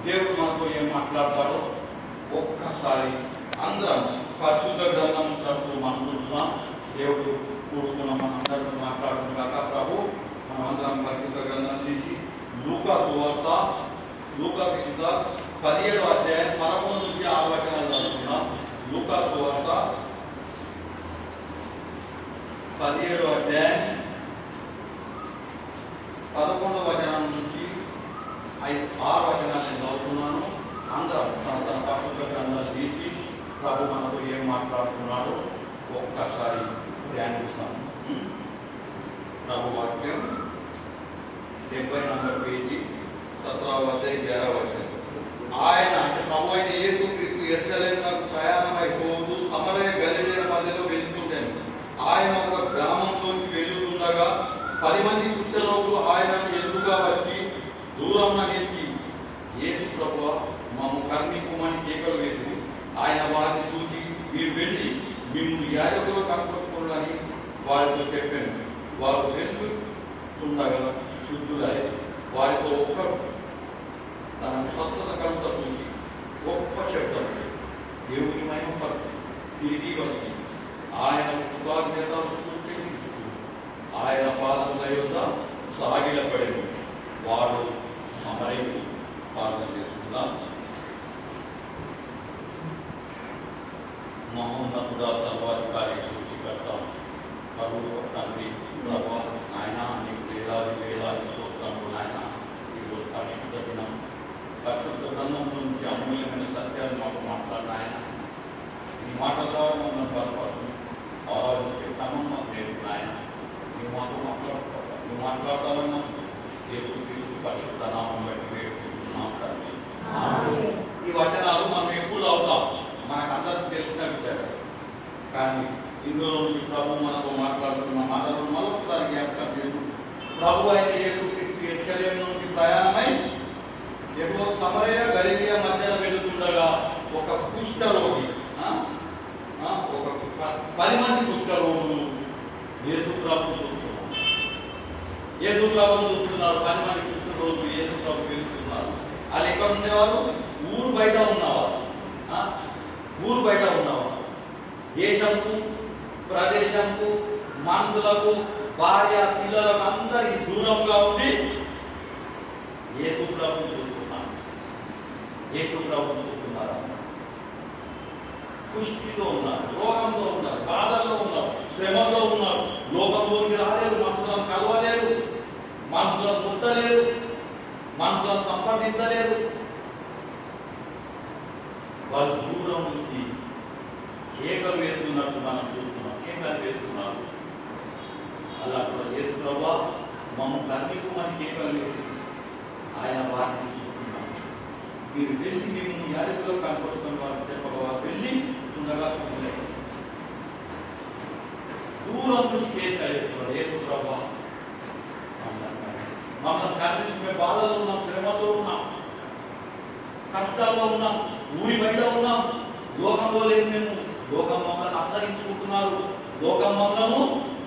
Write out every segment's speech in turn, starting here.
దేవుడు మనతో ఏం మాట్లాడతాడో ఒక్కసారి అందరం పరిశుద్ధ గ్రంథం తరపు మనం చూస్తున్నాం. దేవుడు కూడుకున్న మనందరితో మాట్లాడుతున్నాక ప్రభు మనమందరం పరిశుద్ధ గ్రంథం తీసి లూకా సువార్త లూకా కింద 17వ అధ్యాయం 13 నుంచి 6 వచనాలు చదువుతున్నాం. లూకా సువార్త 17వ అధ్యాయం 11వ వచనం నుంచి 6 వచనాలు నేను చదువుతున్నాను. అందరం తన పరిశుద్ధ గ్రంథాలు తీసి ప్రభు మనతో ఏం మాట్లాడుతున్నాడో ఒక్కసారి ధ్యానిస్తాం. ప్రభు వాక్యం 70 నంబర్ పేజీ 17వ అధ్యాయం 11వ వచనం. ఆయన అంటే ప్రభు అయిన యేసుక్రీస్తు యెరూషలేమునకు ప్రయాణమైపోతూ సమరయ గలిలయ మధ్యలో వెళ్తుండెను. ఆయన ఒక గ్రామంలోకి వెళ్ళుతుండగా 10 మంది కుష్ఠరోగులు ఆయనను ఎదురుగా వచ్చి దూరంగా నిలిచి, యేసు ప్రభువా, మమ్ము కరుణింపుమని కేకలు వేసి ఆయన వారిని చూసి, మీరు వెళ్ళి మిమ్మల్ని యాజకులు కనుపరుచుకోవాలని వారితో చెప్పాను. వారు వెళ్తుండగా శుద్ధులై వారితో ఒక్కరు తన స్వస్థత కలుగుత చూసి గొప్ప శబ్దం దేవుని మహిమపరిచి తిరిగి వచ్చి ఆయన కృతజ్ఞత చెల్లించుతూ ఆయన పాదముల యొద్ద సాగిలపడెను. వాడు సమరయుడు. ప్రార్థన చేసుకుందాం. మహోన్నతుడా, సర్వాధికారి, సృష్టికర్త, కరువు తండ్రి, ప్రభా, ఆయన నీకు వేలాది వేలాది స్తోత్రములు. ఆయన ఈరోజు పరిశుద్ధ దినం, పరిశుద్ధ గ్రంథం నుంచి అమూల్యమైన సత్యాలు మాకు మాట్లాడిన ఆయన ఈ మాట ద్వారా మమ్మల్ని బలపడుతుంది. ఆలోచించే క్రమం మాకు నేర్పిన ఆయన నువ్వు మాతో మాట్లాడుకోవాలి. నువ్వు మాట్లాడతావన్నా యేసుక్రీస్తు పరిశుద్ధ నామం బట్టి వేడుకుంటున్నాం తండ్రి. ఈ వచనాలు మనం ఎప్పుడు అవుతాం, మనకు అందరికి తెలిసిన విషయాలు. కానీ ఇందులో నుంచి ప్రభు మనతో మాట్లాడుతున్న మాటలు మరొకసారి జ్ఞాపకం చేస్తూ, ప్రభు అయిన యేసుక్రీస్తు యెరూషలేము నుంచి ప్రయాణమై సమరయ గలిలయ మధ్యన వెళుతుండగా ఒక కుష్ఠరోగి, ఒక 10 మంది కుష్ఠరోగులు యేసు ప్రభువును చూస్తున్నారు. యేసు ప్రభువును చూస్తున్నారు. 10 మంది కుష్ఠరోగులు యేసు ప్రభు వెళుతున్నారు. వాళ్ళు ఎక్కడ ఉండేవారు? ఊరు బయట ఉన్నవారు. ఊరు బయట ఉన్నవారు. దేశంకు, ప్రదేశంకు, మనుషులకు, భార్య, పిల్లలకు అందరికి దూరంగా ఉండి యేసు ప్రభువును చూస్తున్నారు. యేసు ప్రభువును చూస్తున్నారు. కుష్ఠిలో ఉన్నారు, రోగంలో ఉన్నారు, బాధల్లో ఉన్నారు, శ్రమల్లో ఉన్నారు. లోకంలోకి రాలేరు, మనుషులను కలవలేరు, మనుషులను ముట్టలేరు, మనుషులను సంపాదించలేరు. వాళ్ళు దూరం నుంచి కేకలు వేస్తున్నట్టు మనం చూస్తున్నాం. కేకలు వేస్తున్నారు. అలా కూడా యేసు ప్రభువా, మమ్ము కరుణింపుమని కేకలు వేసి ఆయన వారిని చూస్తున్నాం. మీరు వెళ్ళి మేము యాజకులు కనపడుతున్న వారు చెప్పగా వెళ్ళి ఉండగా చూడలే. దూరం నుంచి కేకలు వేస్తున్నారు. యేసు ప్రభువా, మమ్మల్ని కరుణించి, మేము బాధలో ఉన్నాం, శ్రమలో ఉన్నాం, కష్టాల్లో ఉన్నాం, ఊరి బయట ఉన్నాం, లోకంలో లేదు. మేము లోకం మమ్మల్ని అసహించుకుంటున్నారు. లోకం మమ్మల్ని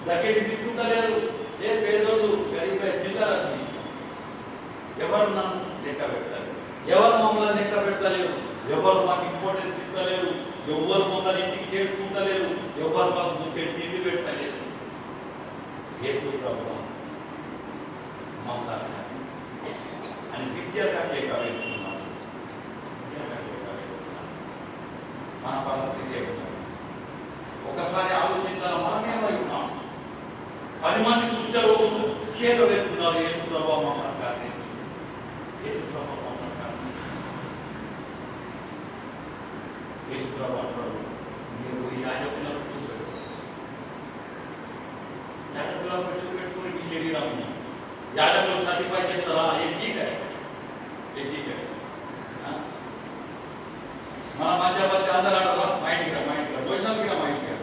దగ్గరికి తీసుకుంటలేరు. ఏ పేదోళ్ళు, గరీబ్, చిల్లర, ఎవరు నన్ను లెక్క పెడతారు, ఎవరు మమ్మల్ని లెక్క పెడతలేరు, ఎవరు మాకు ఇంపార్టెన్స్ ఇస్తలేరు, ఎవరు మమ్మల్ని ఇంటికి చేర్చుకుంటలేరు, ఎవరు మాకు తిండి పెట్టలేరు. యేసు ప్రభువా, మమ్మల్ని అని విద్యగా కేక వేస్తున్నారు. మన పరిస్థితి ఏమిటో ఒకసారి ఆలోచించాలి. మనమేమై ఉన్నాం? 10 మంది కుష్ఠరోగులు కేక వేస్తున్నారు. యేసు ప్రభువా, మమ్మల్ని కాపాడండి. యేసు ప్రభువా, మమ్మల్ని కాపాడండి. యేసు ప్రభువా అంటాడు, మీరు ఈ యాజకులకు చూపెట్టుకోండి. యాజకులకు చూపెట్టుకుని మీ శరీరం యాజకులు సర్టిఫై చేస్తారా? మన మధ్యవర్తి అందరూ అంటారా? మా ఇంటికి రా, మా ఇంటికి రా, భోజనం కూడా మా ఇంటికి రా,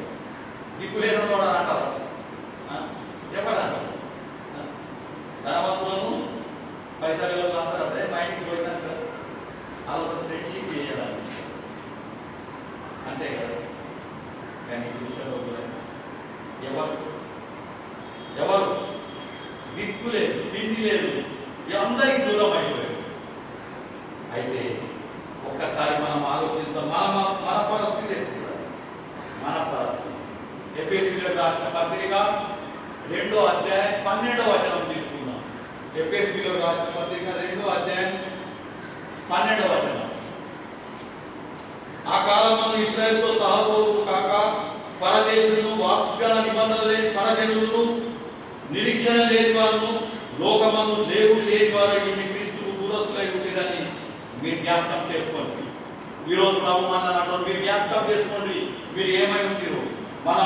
దిక్కు లేని అని అంటారా? చెప్పడంటారు. ధనవంతులను, పైసలు అందరూ అంటే మా ఇంటికి భోజనం కదా, వాళ్ళతో ఫ్రెండ్షిప్ చేయడానికి అంతే కదా. కానీ ఎవరు ఎవరు దిక్కు లేదు, తిండి లేదు, అందరికి దూరం అయిపోయారు. అయితే ఒక్కసారి మనం ఆలోచిద్దాం. మన పరిస్థితి ఎప్పుడు, మన పరిస్థితి. ఎఫెసీయులకు రాసిన పత్రిక 2వ అధ్యాయం 12వ వచనం తీసుకుందాం. ఎఫెసీయులకు రాసిన పత్రిక 2వ అధ్యాయం 12వ వచనం. ఇశ్రాయేలుతో సహపౌరులు కాక పరదేశులను, వాగ్దాన నిబంధన లేని పరజనులను, నిరీక్షణ లేని వారును, లోకమందు దేవుడు లేని వారు ఈ క్రీస్తుకు దూరస్తులై ఉంటుందని మీరు జ్ఞాపకం చేసుకోండి. ఈరోజు ప్రభు అన్నట్టు మీరు జ్ఞాపకం చేసుకోండి, మీరు ఏమై ఉంటారు. మన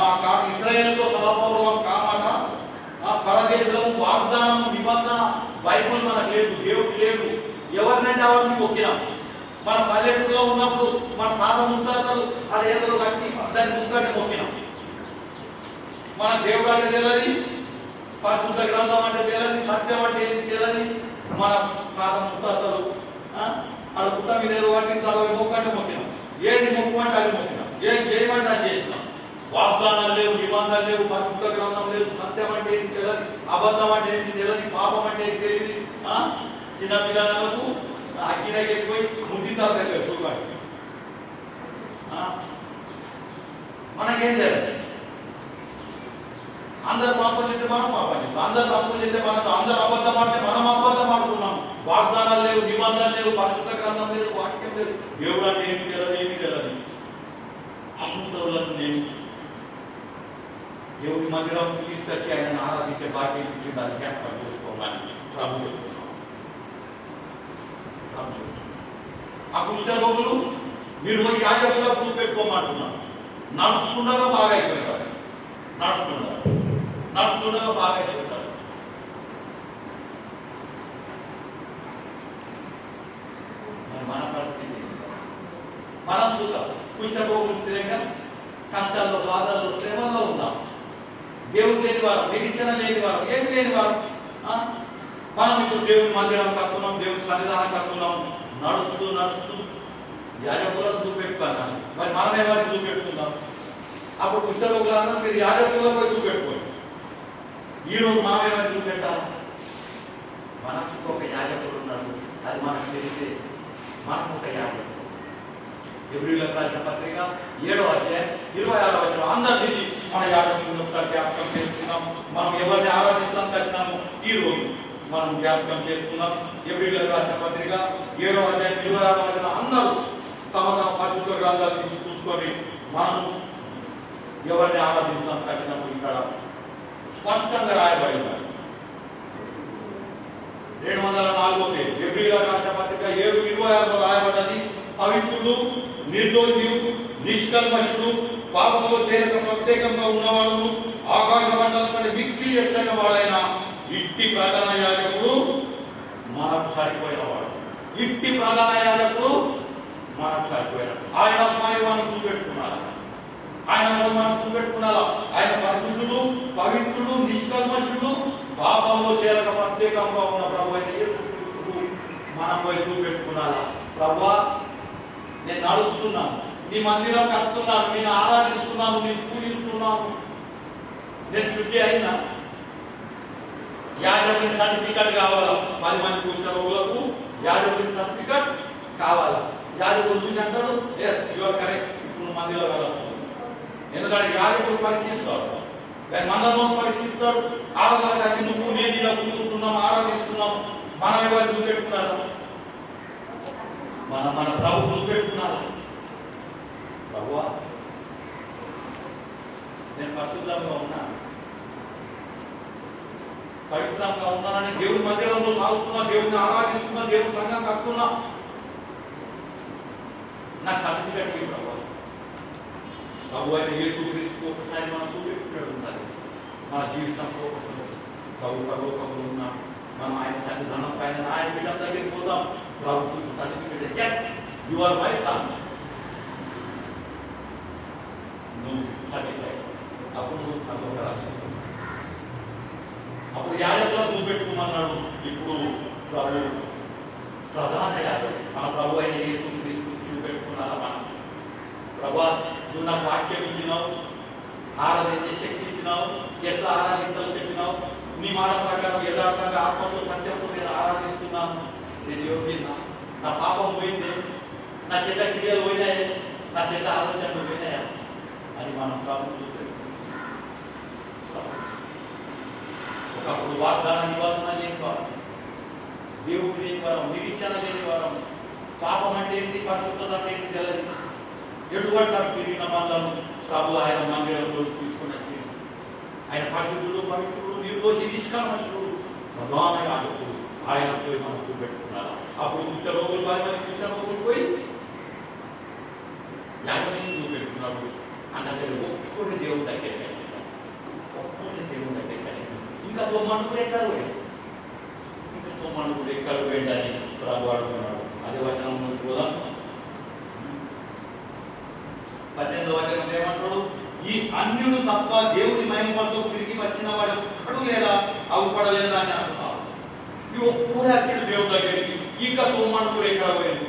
ఇశ్రాయేలుతో సహపౌరులం కామాట పరదేశము, వాగ్దానము, నిబంధన బైబుల్ మనకు లేదు, దేవుడు లేడు. ఎవరినంటే ఎవరిని మొక్కినాం. మన పల్లెటూరులో ఉన్నప్పుడు మన తాత ముత్తాతలు అది ఏదో కట్టి దాన్ని ముక్కటి మొక్కినాం. మన దేవుడు అంటే తెలియదు, పరిశుద్ధ గ్రంథం అంటే తెలియదు, సత్యం అంటే ఏంటి తెలియదు. మన తాత ముత్తాతలు అది పుట్ట మీద ఏదో వాటిని మొక్కంటే మొక్కినాం. ఏది మొక్కమంటే అది మొక్కినాం, ఏం చేయమంటే అది చేసినాం. వాగ్దానాలు లేవు, నిబంధనలు లేవు, పరిశుద్ధ గ్రంథం లేదు, సత్యం అంటే ఏంటి తెలియదు, అబద్ధం అంటే ఏంటి తెలియదు, పాపం అంటే ఏంటి తెలియదు. చిన్న పిల్లలకు అగ్గినకి పోయి ముట్టితారు దగ్గర చూడండి. మనకేం తెలియదు. అందరు పాపం చేస్తే మనం పాపం చేస్తాం, అందరు తప్పులు చేస్తే మనం, అందరు అబద్ధం ఆడితే మనం అబద్ధం ఆడుతున్నాం. వాగ్దానాలు లేవు, నిబంధనలు లేవు, పరిశుద్ధ గ్రంథం లేదు, వాక్యం లేదు. దేవుడు అంటే ఏమి తెలియదు, ఏమి తెలియదు. అసంతోలను నేను దేవుడి మందిరం తీసుకొచ్చి ఆయన ఆరాధించే భాగ్యం ఇచ్చి దాన్ని జ్ఞాపకం చేసుకోమని ప్రభు చెప్తున్నాం. ఆ కుష్ఠ రోగులు మీరు పోయి యాజకులుగా చూపెట్టుకోమంటున్నారు. నడుస్తుండగా బాగా అయిపోయారు, నడుస్తుండగా బాగా అయిపోతారు. మన పరిస్థితి మనం చూద్దాం. కుష్ఠ రోగులు తిరగ కష్టాల్లో, బాధల్లో, శ్రమల్లో ఉన్నాం. దేవుడు లేని వారు, నిరీక్షణ లేని వారు, ఏమి లేని వారు. మనం ఇప్పుడు దేవుడి మందిరం కట్టున్నాం, దేవుడి సన్నిధానం కట్టున్నాం. నడుస్తూ యాజకులను చూపెట్టుకున్నాం. మరి మనం ఎవరికి చూపెట్టుకుందాం? అప్పుడు పుస్తకంలో మీరు యాజకులకు పోయి చూపెట్టుకోండి. ఈరోజు మనం ఎవరికి చూపెట్టాలి? మనకు ఒక యాజకుడు ఉన్నాడు, అది మనకు తెలిసే మనకు ఒక యాజకుడు. ఎబ్రీయులకు రాసిన పత్రిక 7వ అధ్యాయం 26వ వచనం అందరూ తీసి మన యాజకులను ఒకసారి జ్ఞాపకం చేసుకున్నాం. మనం ఎవరిని ఆరాధిస్తాం తచ్చినాము ఈరోజు మనం జ్ఞాపకం చేసుకున్నాం. ఎబ్రీయులకు రాసిన పత్రిక 7వ అధ్యాయం 26వ వచనం అందరూ తమ తమ పరిశుద్ధ గ్రంథాలు తీసి చూసుకొని మనం ఎవరిని ఆరాధిస్తాం తచ్చినప్పుడు ఇక్కడ స్పష్టంగా రాయబడి ఉన్నారు. 204వ పేజీ ఎబ్రీయులకు రాసిన పత్రిక 7:26లో రాయబడ్డది. పవిత్రుడు, నిర్దోషి, నిష్కల్మషుడు, పాపంలో చేరక ప్రత్యేకంగా ఉన్నవాడును, ఆకాశ మండలం కంటే మిక్కిలి హెచ్చైన వాడైన ఇట్టి ప్రధాన యాజకుడు మనకు సరిపోయినవాడు. ఇట్టి ప్రధాన యాజకుడు మనకు సరిపోయిన ఆయన మనం చూపెట్టుకున్నారా? ఆయన మనం చూపెట్టుకున్నారా? ఆయన పరిశుద్ధుడు, పవిత్రుడు, నిష్కల్మషుడు, పాపంలో చేరక ప్రత్యేకంగా ఉన్న ప్రభు అయిన యేసుక్రీస్తుడు మనం పోయి చూపెట్టుకున్నారా? ప్రభువా, నేను నడుస్తున్నాను, నీ మందిరం కట్టుతున్నాను, నేను ఆరాధిస్తున్నాను, నేను పూజిస్తున్నాను, నేను శుద్ధి అయినా. యాజకుని సర్టిఫికెట్ కావాలా? 10 మంది కుష్ఠ రోగులకు యాజకుని సర్టిఫికెట్ కావాలా? యాజకుడు చూసి అంటాడు, ఎస్ యు ఆర్ కరెక్ట్, ఇప్పుడు మందిలో వెళ్ళచ్చు. ఎందుకంటే యాజకుడు పరీక్షిస్తాడు, దాని మందరం పరీక్షిస్తాడు. ఆరాధన నువ్వు నేను ఇలా కూర్చుంటున్నాం, ఆరాధిస్తున్నాం. మనం ఎవరు చూపెట్టుకున్నారా? మన ప్రభు చూపెట్టుకున్నారా? ప్రభువా, నేను పరిశుద్ధంగా ఉన్నాను, పవిత్రంగా ఉన్నానని దేవుడి మందిరంలో సాగుతున్నా, దేవుడిని ఆరాధిస్తున్నా, దేవుడి సంఘం కట్టుకున్నా. నా సర్టిఫికెట్ ప్రభు అయిన యేసుక్రీస్తు ఒకసారి మనం చూపెట్టుకున్నాడు ఉండాలి. మన జీవితంలో ఒకసారి ప్రభుత్వంలో ఉన్నాం. మనం ఆయన సన్నిధానం పైన ఆయన బిడ్డ దగ్గరికి పోదాం. ప్రభు certificate, yes you are my son, నువ్వు సర్టిఫైడ్. అప్పుడు యాజకులను చూపెట్టుకోమన్నాడు. ఇప్పుడు ప్రభు ప్రధాన యాజకుడు మన ప్రభు అయిన యేసుక్రీస్తు చూపెట్టుకున్నారా? మనం ప్రభా, నువ్వు నాకు వాక్యం ఇచ్చినావు, ఆరాధించే శక్తి ఇచ్చినావు, ఎట్లా ఆరాధించాలో చెప్పినావు. నీ మాట ప్రకారం యథార్థంగా ఆత్మతో సత్యంతో నేను ఆరాధిస్తున్నాను. నేను యోగ్యనా? నా పాపం పోయింది, నా చెడ్డ క్రియలు పోయినాయి, నా చెడ్డ ఆలోచనలు పోయినాయా అని మనం ప్రభు చూపెట్టుకున్నాం. ఒకప్పుడు వాగ్దాన నిబంధన లేని వారం, దేవుడు లేని వారం, నిరీక్షణ లేని వారం, పాపం అంటే ఏంటి, పరిశుద్ధత అంటే ఏంటి తెలియదు. ఎటువంటి తిరిగిన మందరం ప్రభు ఆయన మందిరంలో తీసుకుని వచ్చింది. ఆయన పరిశుద్ధుడు, పవిత్రుడు, నిర్దోషి, నిష్కామశుడు, ప్రధాన యాజకుడు. ఆయన పోయి మనం చూపెట్టుకున్నారు. అప్పుడు కుష్ఠరోగులు 10 మంది కుష్ఠరోగులు పోయి యాజకుని చూపెట్టుకున్నాడు. అందుకే ఒక్కడి దేవుని దగ్గరికి వచ్చినాం, ఒక్కడి దేవుని దగ్గరికి వచ్చినాం. ఇంకా తొమ్మండు కూడా ఎక్కడ పోయాడు, ఇంకా తొమ్మండు కూడా ఎక్కడ పోయిందని ప్రభు అడుగుతున్నాడు. అదే వచనం కూడా 18వ వచనం ఏమంటాడు? ఈ అన్యుడు తప్ప దేవుని మహిమతో తిరిగి వచ్చిన వాడు ఒక్కడు లేడా, అవుపడలేదా అని అంటున్నాడు. ఈ ఒక్కడే వచ్చాడు దేవుని దగ్గరికి. ఇంకా తొమ్మండు కూడా ఎక్కడ పోయాడు?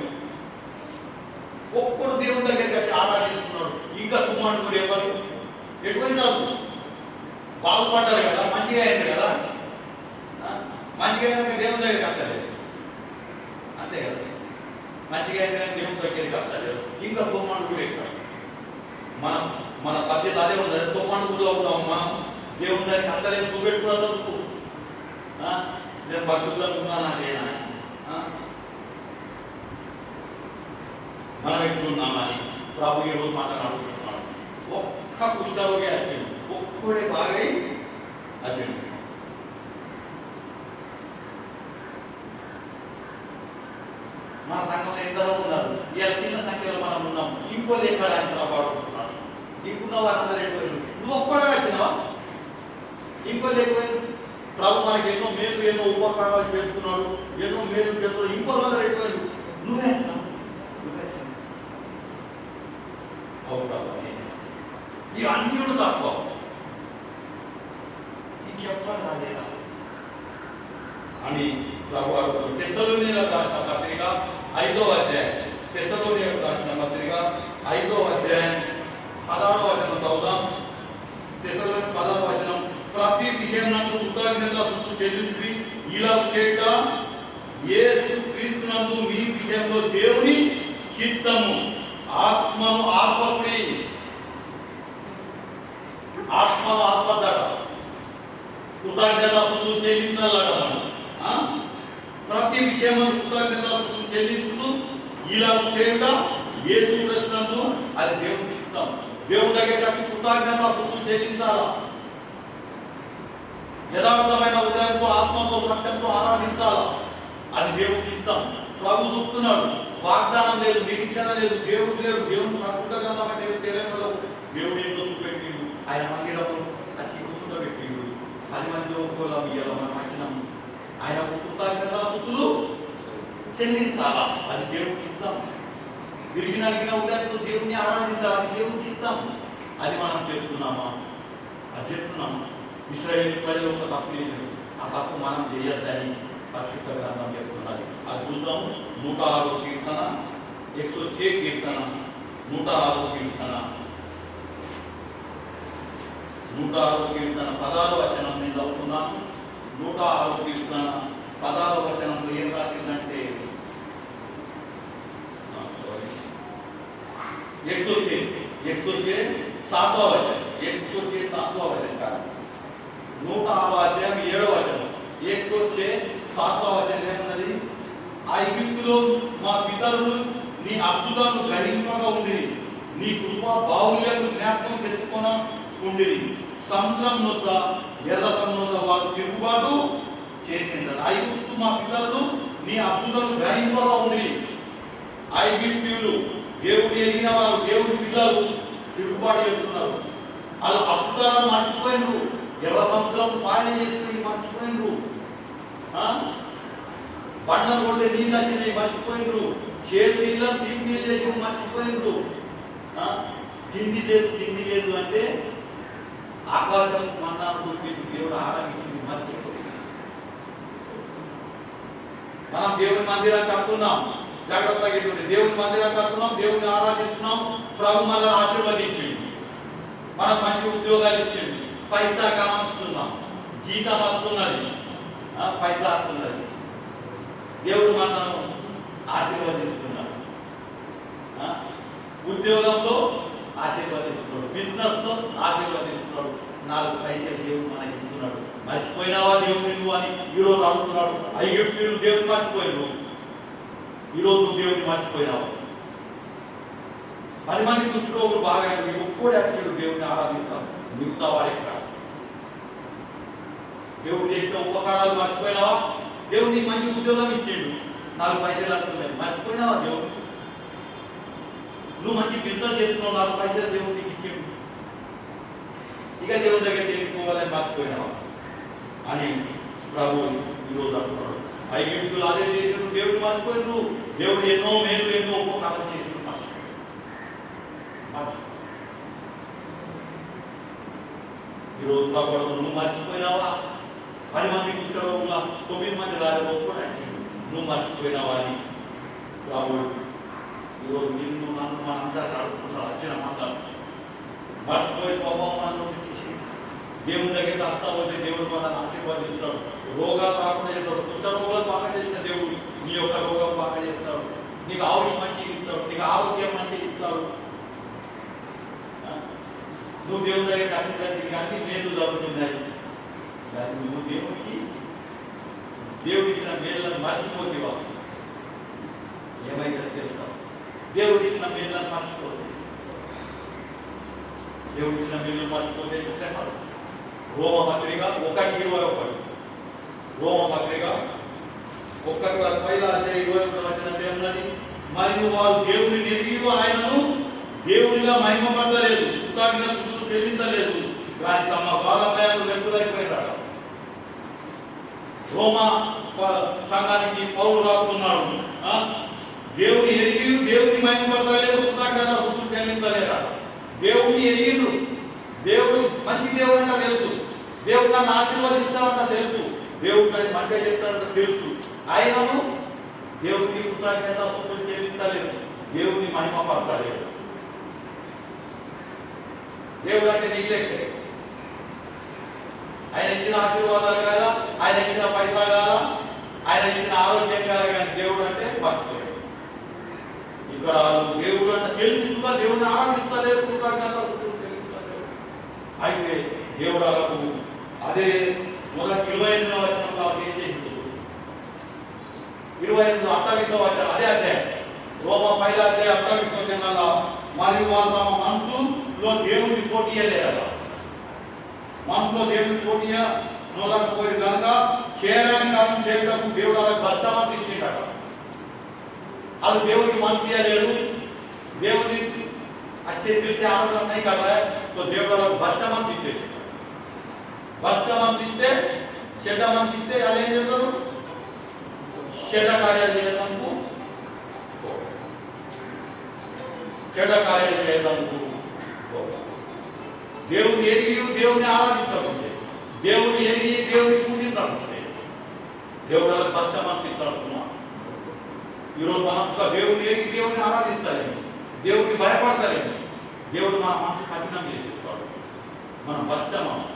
ఒక్కడు దేవుని దగ్గరికి వచ్చి ఆరాధిస్తున్నాడు. ఇంకా తొమ్మండు కూడా ఎవరు ఎటువైనారు? బాగుపడ్డారు కదా, మంచిగా అయింది కదా, మంచిగా అయినాక దేవుని దగ్గరికి వస్తలేదు, అంతే కదా, మంచిగా అయినా దేవుని దగ్గరికి వస్తలేదు. ఇంకా తొమ్మండు కూడా ఎక్కడ? మన పద్ధతి అదే ఉన్నది. తొమ్మండులో ఉన్నాం మనం, దేవుని దానికి అంతలేదు చూపెట్టుకున్నందుకు నేను పరిశుద్ధంగా ఉన్నాను అదేనా, మనం ఎట్లున్నామని ప్రభు ఈరోజు మాట్లాడుతున్నాడు. ఒక్క కుష్ఠరోగి వచ్చింది, ఒక్కడే బాగా వచ్చింది. మన సంఘంలో ఎందరో ఉన్నారు, ఇలా చిన్న సంఖ్యలో మనం ఉన్నాం. ఇంకో లేఖడానికి కాపాడుకుంటున్నాడు. ఇంకున్న వారందరూ ఎటువైంది? నువ్వు ఒక్కడే వచ్చినావా? ఇంకో లేకపోయింది. ప్రభు మనకి ఎన్నో మేలు, ఎన్నో ఉపకారాలు చేస్తున్నాడు, ఎన్నో మేలు చేస్తున్నాడు. ఇంకో అందరూ ఎటువైంది? నువ్వే వచ్చినావు. ఈ అన్యుడు తక్కువ, ఇంకెవ్వరు రాలేదా అని ప్రభు అడుగుతాడు. తెస్సలోనికీయులకు రాసిన పత్రిక 5వ అధ్యాయం, తెస్సలోనికీయులకు రాసిన పత్రిక 5వ అధ్యాయం 16వ వచనం చదువుదాం. తెస్సలోనికీయులకు 10వ వచనం, ప్రతి విషయం నందు కృతజ్ఞతాస్తుతులు చెల్లించి ఇలా చేయుట యేసు క్రీస్తునందు మీ విషయంలో దేవుని చిత్తము. ఆత్మను ఆర్పకుడి, ఆత్మను ఆర్పద్దట, కృతజ్ఞతాస్తుతులు చెల్లించాలట. మనం ప్రతి విషయం కృతజ్ఞతాస్తుతులు చెల్లించుతూ ఇలా చేయుట యేసు క్రీస్తునందు, అది దేవుని చిత్తం. దేవుని దగ్గరికి వచ్చి కృతజ్ఞతాస్తుతులు చెల్లించాలా, యథార్థమైన ఉదయంతో, ఆత్మతో, సత్యంతో ఆరాధించాలా, అది దేవుని చిత్తం. ప్రభు చెప్తున్నాడు, వాగ్దానం లేదు, నిరీక్షణ లేదు, దేవుడు లేడు. దేవుని పరిశుద్ధ గ్రంథం అంటే తెలియదు. దేవుడు ఏంటో చూపెట్టిండు, ఆయన మందిరంలో వచ్చి కూర్చుండబెట్టిండు. 10 మందిలో ఒక్కోలా ఇయ్యాల మనం వచ్చినాము. ఆయన కృతజ్ఞతాస్తుతులు చెల్లించాలా, అది దేవుని చిత్తం. తిరిగి నలిగిన ఉదయంతో దేవుని ఆరాధించాలి, అది దేవుని చిత్తం. అది మనం చెప్తున్నామా? అది చెప్తున్నాము. ఇశ్రాయేలు ప్రజలు ఒక తప్పు చేశారు, ఆ తప్పు మనం చేయొద్దని పరిశుద్ధ గ్రంథం చెప్తున్నది. అది చూద్దాం. 106వ కీర్తన, 106 కీర్తన, 106వ కీర్తన, 106వ కీర్తన 16వ వచనం నేను చదువుతున్నాను. 106వ కీర్తన 16వ వచనంలో ఏం రాసిందంటే, 106 7వ వచనం, 106 7వ వచనం కాదు, 106వ అధ్యాయం 7వ వచనం. 106 7వ వచనం ఏమన్నది? ఐగుప్తులో మా పితరులు నీ అద్భుతాలను గ్రహింపగా ఉండిరి, నీ కృపా బాహుళ్యాలను జ్ఞాపకం తెచ్చుకొన ఉండిరి. సముద్రం వద్ద, ఎర్ర సముద్రం వారు తిరుగుబాటు చేసిండ్రు. ఐగుప్తు మా పితరులు నీ అద్భుతాలను గ్రహింపగా ఉండిరి. ఐగుప్తీయులు దేవుడు ఎరిగిన వారు, దేవుడి పిల్లలు తిరుగుబాటు చేస్తున్నారు. వాళ్ళు అద్భుతాలను మర్చిపోయినరు, ఎర్ర సముద్రం పాయన చేసుకుని మర్చిపోయినరు, బండలు కొడితే నీళ్ళు వచ్చినాయి మర్చిపోయినరు, చేతి నీళ్ళని తిండి నీళ్ళు చేసి మర్చిపోయినరు. తిండి లేదు అంటే ఆకాశం మన్నాను చూపించి దేవుడు ఆరాధించింది మర్చిపోయింది. మనం దేవుని మందిరానికి కడుతున్నాం, జాగ్రత్తగా దేవుని మందిరానికి కడుతున్నాం, దేవుని ఆరాధిస్తున్నాం. ప్రభు మనల్ని ఆశీర్వదించింది, మనకు మంచి ఉద్యోగాలు ఇచ్చింది, పైసా కామస్తున్నాం, జీతం వస్తున్నది, పైసా వస్తున్నది. దేవుడు మనను ఆశీర్వదిస్తున్నాడు, ఉద్యోగంలో ఆశీర్వదిస్తున్నాడు, బిజినెస్లో ఆశీర్వదిస్తున్నాడు. 4 పైసలు దేవుడు మనకి ఇస్తున్నాడు. మర్చిపోయినావా దేవుడు నువ్వు అని ఈరోజు అడుగుతున్నాడు. ఐగుప్తీయులు దేవుని మర్చిపోయినావు, ఈరోజు దేవుడిని మర్చిపోయినావు. 10 మంది కుష్ఠరోగులు బాగా ఒక్కడే వచ్చాడు దేవుడిని ఆరాధిస్తాం. మిగతా వాడు ఎక్కడ? దేవుడు చేసిన ఉపకారాలు మర్చిపోయినావా? దేవుడు నీకు మంచి ఉద్యోగం ఇచ్చిండు, 4 పైసలు అంటున్నాయి, మర్చిపోయినావా? దేవుడు నువ్వు మంచి బిజినెస్ చేస్తున్నావు, 4 పైసలు దేవుడు నీకు ఇచ్చిండు, ఇక దేవుడి దగ్గర తెలుసుకోవాలని మర్చిపోయినావా అని ప్రభు ఈరోజు అంటున్నాడు. ఐగుప్తులు అదే చేసిన దేవుడు మర్చిపోయిన దేవుడు ఎన్నో మేలు ఎన్నో ఉపకారం చేసిన ఈరోజు ప్రభు నువ్వు మర్చిపోయినావా? 10 మంది కుష్ఠరోగుల 9 మంది రాజగోపుడు నువ్వు మర్చిపోయినావా అని ప్రభు ఈరోజు నిన్ను నన్ను మనందరూ అడుగుతున్నారు. వచ్చిన మాట్లాడు మర్చిపోయే స్వభావం మనలో దేవుని దగ్గర వస్తామంటే దేవుడు మనల్ని ఆశీర్వాదిస్తాడు. రోగాలు రాకుండా చేస్తాడు. కుష్ఠరోగాలు బాగా చేసిన దేవుడు నీ యొక్క రోగం బాగా చేస్తాడు. నీకు ఆయుష్ మంచిగా ఇస్తాడు, నీకు ఆరోగ్యం మంచిగా ఇస్తాడు. నువ్వు దేవుని దగ్గర వచ్చిన అన్ని మేలు జరుగుతున్నాయి. కానీ నువ్వు దేవుడు ఇచ్చిన మేళ్ళను మర్చిపోతేవా ఏమైతే తెలుసా? దేవుడు ఇచ్చిన మేళ్ళను మర్చిపోతే, దేవుడు ఇచ్చిన మేలు మర్చిపోతే శ్రమ. రోమ పత్రిక 1:21, రోమ పత్రిక 1:21 మరియు వారు దేవుని ఎరిగి ఆయనను దేవునిగా మహిమపడలేదు, కృతజ్ఞతలు చెల్లించలేదు, కానీ తమ బాధభయాలు వ్యక్తులైపోయినాడు. రోమ సంఘానికి పౌలు రాస్తున్నాడు, దేవుని ఎరిగి దేవుని మహిమపడలేదు, కృతజ్ఞతలు చెల్లించలేరా? దేవుడిని ఎరిగిండ్రు, దేవుడు మంచి దేవుడు అంట తెలుసు, దేవుడు నన్ను ఆశీర్వదిస్తాడంట తెలుసు, దేవుడు నన్ను మంచిగా చెప్తాడంట తెలుసు, ఆయనను దేవుడికి కృతజ్ఞత చెల్లించలేదు, దేవుడిని మహిమపడలేదు. దేవుడు అంటే నీళ్ళెక్కే, ఆయన ఇచ్చిన ఆశీర్వాదాలు కాదా, ఆయన ఇచ్చిన పైసా కాదా, ఆయన ఇచ్చిన ఆరోగ్యం కాదా, కానీ దేవుడు అంటే మర్చిపోయాడు. ఇక్కడ దేవుడు అంటే తెలిసి కూడా దేవుడిని ఆరాధిస్తలేరు, కృతజ్ఞత అయితే దేవుడు వాళ్ళకు అదే మొదటి 28వ వచనంలో ఏం చేసింది? 28 28వ వచనం అదే అధ్యాయం, రోమ 1వ అధ్యాయం 28వ వచనంలో మరియు వాళ్ళు తమ మనసులో దేవుడిని పోటీయలేరట. మనసులో దేవుడిని పోటీయలేకపోయి కనుక చేరని కాలం చేయటకు దేవుడు వాళ్ళకి బస్తమని ఇచ్చిండట. వాళ్ళు దేవుడికి మనసు ఇయ్యలేరు, దేవుడిని अच्छे दिल से आराधना नहीं कर रहा है तो దేవుడు భ్రష్ట మనసు ఇచ్చేసి, భ్రష్ట మనసు ఇస్తే చెడ్డ మనసు ఇస్తే వాళ్ళు ఏం చేస్తారు? చెడ్డ కార్యాలు చేయడానికి దేవుని ఎరిగి దేవుని ఆరాధించకుంటే, దేవుని ఎరిగి దేవుని పూజించకుంటే దేవుడు భ్రష్ట మనసు ఇస్తాడుతున్నా. ఈరోజు మనం దేవుని ఎరిగి దేవుని ఆరాధిస్తారేమో, దేవుడికి భయపడతారేమో, దేవుడు మన మనసు కఠినం చేసేస్తాడు, మన భ్రష్ట మనసు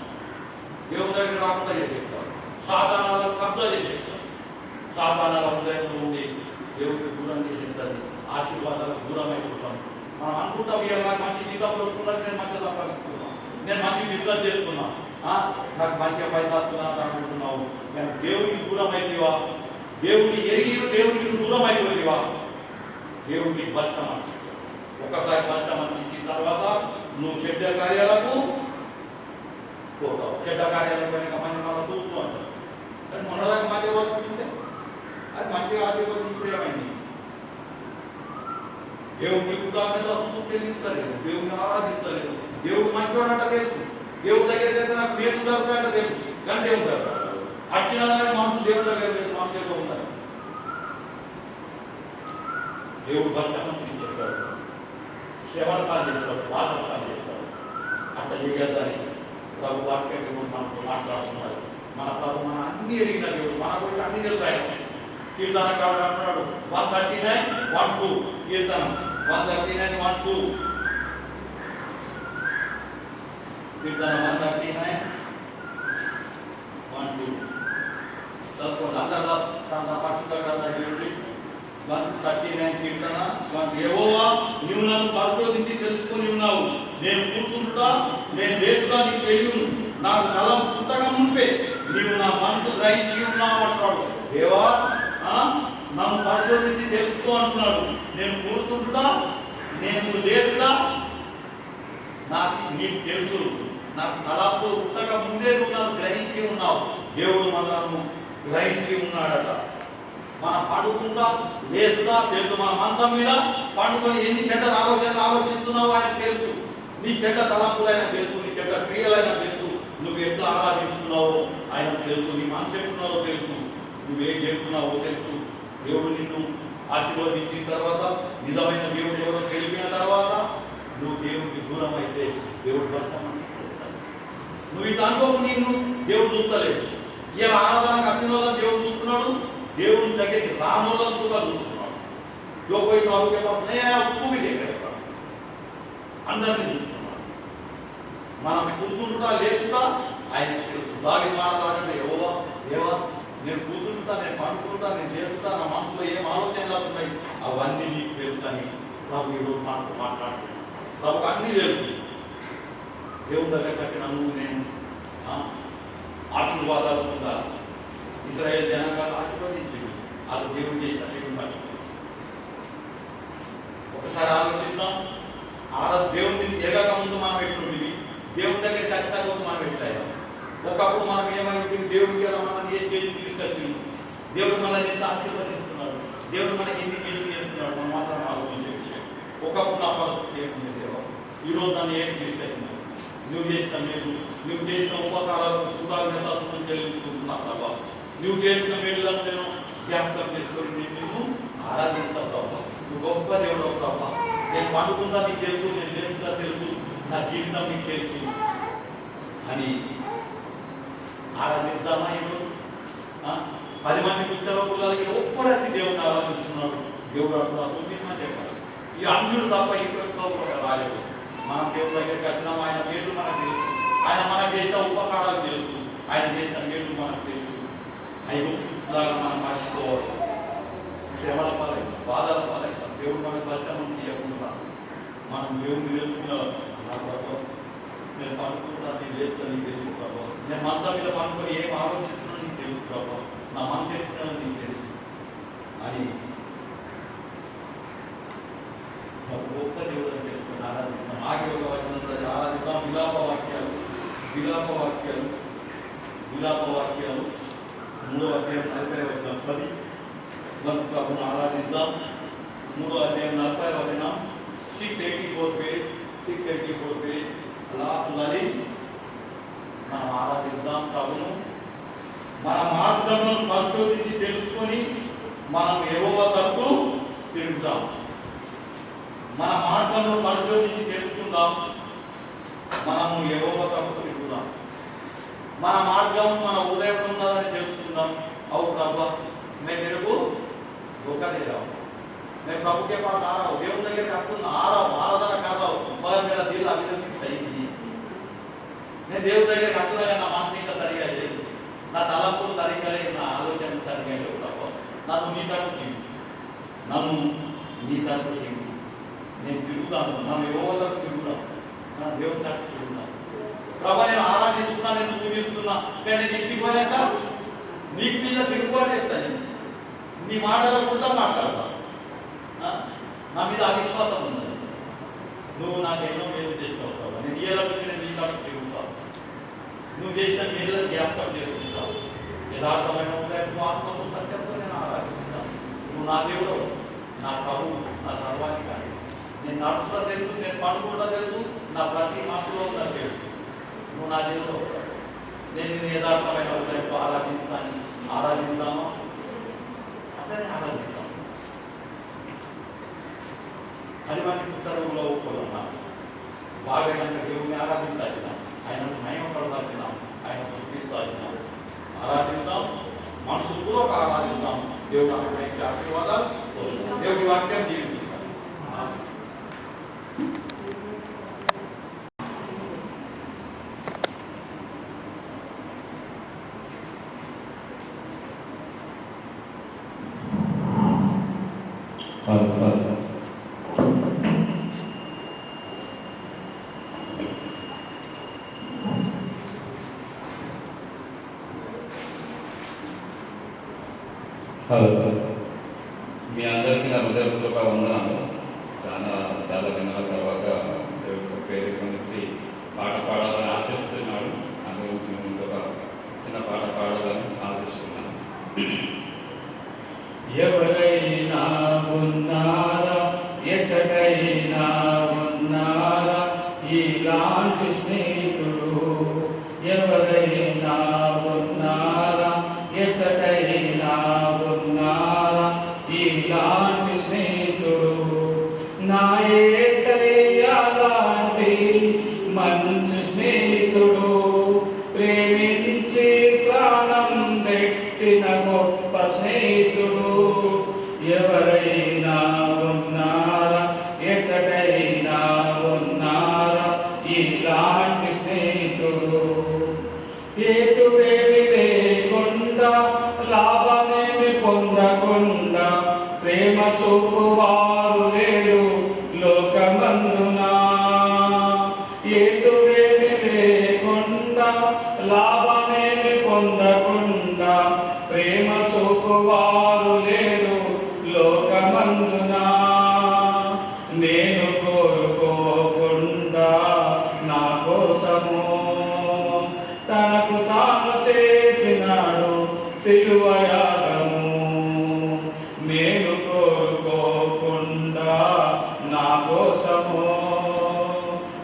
దేవుని దగ్గర రాకుండా చేసేస్తాడు, సాధారణాలకు కబ్జా చేసేస్తాడు, సాధారణ హృదయంలో ఉండి దేవుడికి దూరం చేసేస్తుంది, ఆశీర్వాదాలకు దూరం అయిపోతాం. మనం అనుకుంటాం ఇలా మంచి జీతం పెట్టుకున్నాను, నేను మంచిగా సంపాదిస్తున్నాను, నేను మంచి బిజినెస్ చేస్తున్నాను, నాకు మంచిగా పైసా వస్తున్నాను అనుకుంటున్నావు, కానీ దేవుడికి దూరం అయిపోవా, దేవుడిని ఎరిగి దేవుడికి దూరం అయిపోయేవా, దేవుడికి భ్రష్ట మనసు. ఒకసారి భ్రష్ట మనసు ఇచ్చిన తర్వాత నువ్వు చెడ్డ కార్యాలకు పోతావు, చెడ్డ కార్యాలకు పోయిన మంచి మనం చూస్తూ అంటారు. కానీ మొన్నదాకా మంచిగా పోతుంటే అది మంచిగా ఆశీర్వదించి ఏమైంది? దేవుడికి కృతజ్ఞత చెల్లించలేదు, దేవుడిని ఆరాధించలేదు, దేవుడు మంచివాడంట తెలుసు, దేవుడి దగ్గరికి వెళ్తే నాకు మేలు దొరుకుతాయంట తెలుసు, కానీ దేవుడు దొరకదు. వచ్చిన మనసు దేవుడి దగ్గర మనసులో ఉండాలి. దేవుడు భర్త మనసు చెప్పాడు, శ్రవణ పాలు చేస్తాడు, బాధ పాలు చేస్తాడు. అట్లా చేయొద్దని ప్రభు వాక్యం మనతో మాట్లాడుతున్నాడు. మన ప్రభు మన అన్ని ఎరిగిన దేవుడు, మన గురించి అన్ని తెలుసాయి. కీర్తనకారుడు అంటున్నాడు 139:1-2 కీర్తన 139:1-2 కీర్తన 139:1-2 చదువుకోండి అందరూ. పరిశుద్ధంగా 139 కీర్తన. యెహోవా నీవు నన్ను పరిశోధించి తెలుసుకొని ఉన్నావు, నేను కూర్చుంటా నేను లేచుగా నీకు తెలియను, నాకు కలం పుట్టక మునిపే నీవు నా మనసు గ్రహించి ఉన్నావు అంటాడు. దేవా నన్ను పరిశోధించి తెలుసుకో అంటున్నాడు. నేను కూర్చుంటా నేను లేదుగా నాకు నీకు తెలుసు, నాకు తలపు పుట్టక ముందే నువ్వు నన్ను గ్రహించి ఉన్నావు. దేవుడు మనల్ని గ్రహించి ఉన్నాడట. మనం పడుకుంటా లేదుగా తెలుసు, మన మంచం మీద పండుకొని ఎన్ని చెడ్డ ఆలోచనలు ఆలోచిస్తున్నావు ఆయన తెలుసు. నీ చెడ్డ తలంపులైనా తెలుసు, నీ చెడ్డ క్రియలైనా తెలుసు, నువ్వు ఎట్లా ఆరాధిస్తున్నావో ఆయన తెలుసు, నీ మనసు ఎట్టున్నావో తెలుసు, నువ్వేం చెప్తున్నావో తెలుసు. దేవుడు నిన్ను ఆశీర్వదించిన తర్వాత, నిజమైన దేవుడు ఎవరో తెలిపిన తర్వాత, నువ్వు దేవుడికి దూరం అయితే దేవుడు కష్టమని నువ్వు ఇట్లా అనుకోకు, నిన్ను దేవుడు చూస్తలేడు. ఇలా ఆరాధనకు అతిథులను దేవుడు చూస్తున్నాడు, దేవుని దగ్గరికి రానోళ్ళను కూడా చూస్తున్నాడు. जो कोई प्रभु के पास नहीं आया उसको भी देखेगा, అందరినీ చూస్తున్నాడు. మనం కూర్చుంటా లేచుతా ఆయన తెలుసు. దావి మాట్లాడాలంటే యెహోవా దేవా, నేను కూర్చుంటా, నేను పండుకుంటా, నేను లేచుతా, నా మనసులో ఏం ఆలోచనలు ఉన్నాయి అవన్నీ నీకు తెలుసు అని ప్రభు ఈరోజు మనతో మాట్లాడుతున్నాడు. ప్రభుకు అన్నీ తెలుసు. దేవుని దగ్గరికి వచ్చిన నువ్వు నేను ఆశీర్వాదాలు పొందాలి. ఇశ్రాయేల్ జనాంగాలు ఆశీర్వదించింది, వాళ్ళు దేవుడు చేసిన దేవుని మర్చిపోయింది. ఒకసారి ఆలోచిద్దాం. దేవుని ఎగక ముందు మనం ఎట్లుండి దేవుని దగ్గర ఖచ్చితంగా మనం ఎట్లయ్యాం. ఒకప్పుడు మనం ఏమైంది, దేవుడికి ఎలా మనం ఏ స్టేజ్కి తీసుకొచ్చింది, దేవుడు మనల్ని ఎంత ఆశీర్వదిస్తున్నాడు, దేవుడు మనకి ఎన్ని గెలుపు చేస్తున్నాడు, మనం మాత్రం ఆలోచించే విషయం. ఒకప్పుడు నా పరిస్థితి ఏముంది దేవా, ఈరోజు నన్ను ఏం తీసుకొచ్చినావు, నువ్వు చేసిన మేలు, నువ్వు చేసిన ఉపకారాలకు కృతజ్ఞతలు చెల్లించుకుంటున్నా ప్రభావ. నువ్వు చేసిన మేలులను నేను జ్ఞాపకం చేసుకొని నేను నిన్ను ఆరాధిస్తాను ప్రభావ. నువ్వు గొప్ప దేవుడు ప్రభావ. నేను పండుకుందా నీకు తెలుసు, నేను చేస్తుందా తెలుసు, నా జీవితం నీకు తెలుసు అని ఆరాధిస్తామా? ఇప్పుడు 10 మంది పుస్తక పిల్లలకి ఒక్కడొచ్చి దేవుడిని ఆరాధిస్తున్నాడు. దేవుడు అంటున్నా చెప్పాలి, ఈ అన్యుడు తప్ప ఇంకొక రాలేదు. మనం దేవుడి దగ్గరికి వచ్చినాం, ఆయన మేలు మనకు తెలుసు, ఆయన మనకు చేసిన ఉపకారాలు తెలుసు, ఆయన చేసిన మేలు మనకు తెలుసు. అయిలాగా మనం మర్చిపోవాలి, శ్రమల పాలై బాధల పాలై దేవుడు మనకు కష్టం చేయకుండా మనం దేవుడిని తెలుసుకున్నాం. నా ప్రభావం నేను పండుకుంటా, నేను చేస్తాను నీకు తెలుసు ప్రభావం. నేను మనసు మీద పండుకొని ఏం ఆలోచిస్తున్నాను నీకు తెలుసు ప్రభావం. నా మనసు ఎత్తుకున్నాను నీకు తెలుసు అని గొప్ప దేవుడు అని తెలుసుకుని ఆరాధిస్తాం. ఆగి ఒక వచనం ఆరాధిద్దాం. విలాప వాక్యాలు 3వ అధ్యాయం 40వ వచనం 10 ప్రభుని ఆరాధిద్దాం. 3వ అధ్యాయం 40వ వచనం 684 పేజ్ లాస్ట్ ఉండాలి. మనం ఆరాధిద్దాం ప్రభును. మన మార్గంలో పరిశోధించి తెలుసుకొని మనం యెహోవా తట్టు తిరుగుతాం. మన మార్గంలో పరిశోధించి తెలుసుకుందాం, మనము యెహోవా తట్టు తిరుగుదాం. మన మార్గం మన ఉదయం ఉన్నదని తెలుసుకుందాం. అవు ప్రభా मैं तेरे को धोखा दे रहा हूँ, मैं प्रभु के पास आ रहा हूँ, देव नगर का आ रहा हूँ, आराधना कर रहा हूँ, मगर मेरा दिल अभी तक सही नहीं है. मैं देव नगर का ना मानसिक सरिगा లేదు, నా తలంపులు సరిగ్గా లేదు, నా ఆలోచన సరిగ్గా లేవు ప్రభు. నన్ను నీ తరపు నేను తిరుగుతాను, మనం యువతకు తిరుగుతాం, నా దేవుని తరపు తిరుగుతాను. ప్రభు నేను ఆరాధిస్తున్నా, నేను పూజిస్తున్నా, కానీ నేను ఇంటికి పోయాక నీకు మీద తిరుగుబాటు చేస్తాను, నీ మాటలు కూడా మాట్లాడతా, నా మీద అవిశ్వాసం ఉన్నది. నువ్వు నాకు ఎన్నో మేలు చేసినావు ప్రభు, నేను ఇయ్యాలంటే నేను నీ తరపు తిరుగుతాను, నువ్వు చేసిన మేలులను జ్ఞాపకం చేసుకుంటావు. యథార్థమైన ఆత్మతో సత్యంతో నేను ఆరాధిస్తాను. నువ్వు నా దేవుడు, నా ప్రభువు, నా సర్వాధికారి. నేను నడుచుకుంటా తెలుసు, నేను పండుకుంటా తెలుసు, నా ప్రతి మనసులో ఉందా తెలుసు. నువ్వు నా దేవుడు, నేను యథార్థమైన హృదయంతో ఆరాధిస్తాను. అందరినీ ఆరాధిస్తాను. 10 మంది పుస్తకంలో ఒప్పుకున్నాం, బాగా దేవుడిని ఆరాధించాల్సిన, ఆయన మహిమపడాల్సినాం, ఆయన సృష్టించాల్సినాం. ఆరాధిస్తాం, మనసు పూర్వక ఆరాధిస్తాం. దేవుడు అనుగ్రహించే ఆశీర్వాదాలు, దేవుడి వాక్యం జీవిస్తాం. మీ అందరికీ నా హృదయపూర్వక వందనాలు. చాలా చాలా దినాల తర్వాత దేవుడు వేదిక నుంచి పాట పాడాలని ఆశిస్తున్నాడు. అందు గురించి నేను ఇంకొక చిన్న పాట పాడాలని ఆశిస్తున్నాను. ఎవరైనా ఉన్నారా, ఎచటైనా ఉన్నారా ఇలాంటి స్నేహితుడు? ఎవరైనా ఉన్నారా, ఎచటైనా ఉన్నారా ఇలాంటి స్నేహితుడు? నా యేసయ్య లాంటి మంచి స్నేహితుడు, ప్రేమించి ప్రాణం పెట్టిన గొప్ప స్నేహితుడు. ఎవరైనా ఉన్నారా, ఎచటైనా ఉన్నారా ఇలాంటి స్నేహితుడు? హేతువేమి లేకుండా, లాభమేమి పొందకుండా ప్రేమ చూపువారు లేరు లోకమందునా. హేతువేమి లేకుండా, లాభమేమి పొందకుండా ప్రేమ చూపువారు లేరు లోకమందునా. నేను కోరుకోకుండా నా కోసము తనకు తాను చేసినాడు సిలువ యాగము. నేను కోరుకోకుండా నా కోసము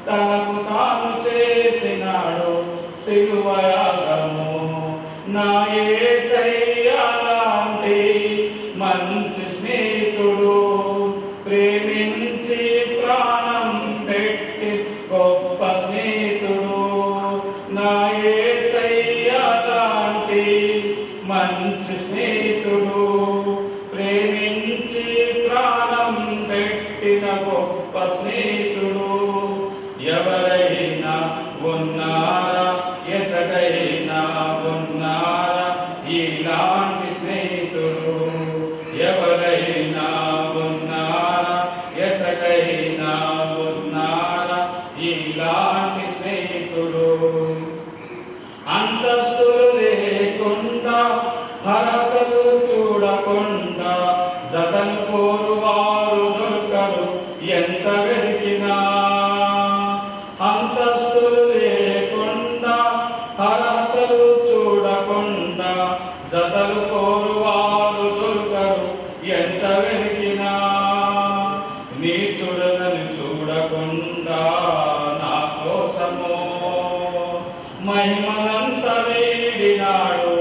తనకు తాను చేసినాడు సిలువ యాగము. నా యేసయ్య లాంటి మంచి స్నేహితుడు, ప్రేమించి ప్రాణం పెట్టి గొప్ప స్నేహితుడు. నా యేసయ్య లాంటి మంచి స్నేహితుడు, ప్రేమించి ప్రాణం పెట్టిన గొప్ప స్నేహితుడు. ఎవరైనా ఉన్నారా, ఎచటైనా ఉన్నారా ఇలాంటి స్నేహితుడు? ఎవరైనా ఉన్నారా, ఎచటైనా ఉన్నారా ఇలాంటి స్నేహితుడు? అంతస్తులు లేకుండా, హరతలు చూడకుండా జతను కోరువారు దొరకరు ఎంత వెతికినా. అంతస్తులు లేకుండా, హరతలు చూడకుండా జతలు కోరువారు దొరకరు ఎంత వెతికినా. నీచుడనని చూడకుండా నా కోసము మహిమనంత వీడినాడు,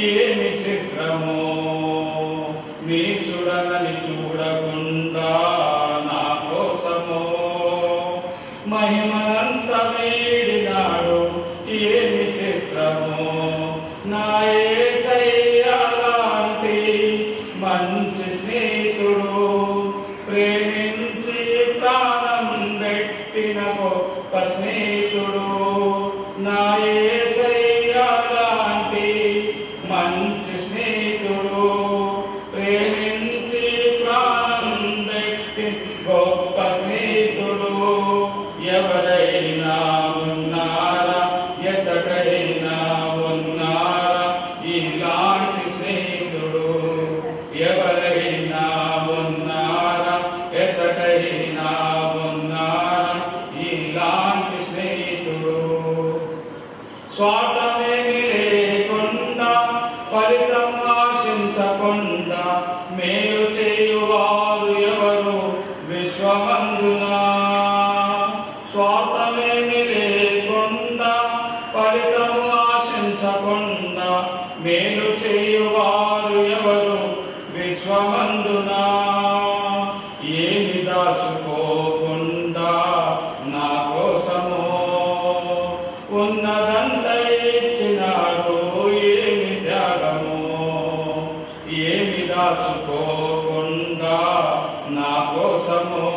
ఏమి చిత్రమో. నీచుడనని చూడకుండా నా కోసము మహిమనంత వీడినాడు, ఏమి చిత్రమో. నా యేసయ్య లాంటి మంచి స్నేహితుడు, ప్రేమించి ప్రాణం పెట్టిన గొప్ప స్నేహితుడు. నా యేసయ్య లాంటి మంచి స్నేహితుడు, ప్రేమించి ప్రాణం పెట్టి గొప్ప స్నేహితుడు. ఎవరైనా ఉన్నారా, ఎచటైనా ఉన్నారా ఇలాంటి స్నేహితుడు? ఎవరైనా ఉన్నారా, ఎచటైనా ఉన్నారా ఇలాంటి స్నేహితుడు? స్వార్థమేమి లేకుండా, ఫలితం ఆశించకుండా మేలు చేయువారు ఎవరు విశ్వమందునా. స్వార్థమేమి లేకుండా, ఫలితం ఆశించకుండా మేలు చేయువారు ఎవరు విశ్వమందునా. ఏమి దాచుకోకుండా నా కోసము ఉన్నదంత ఇచ్చినాడు, ఏమి త్యాగము. ఏమి దాచుకోకుండా నా కోసము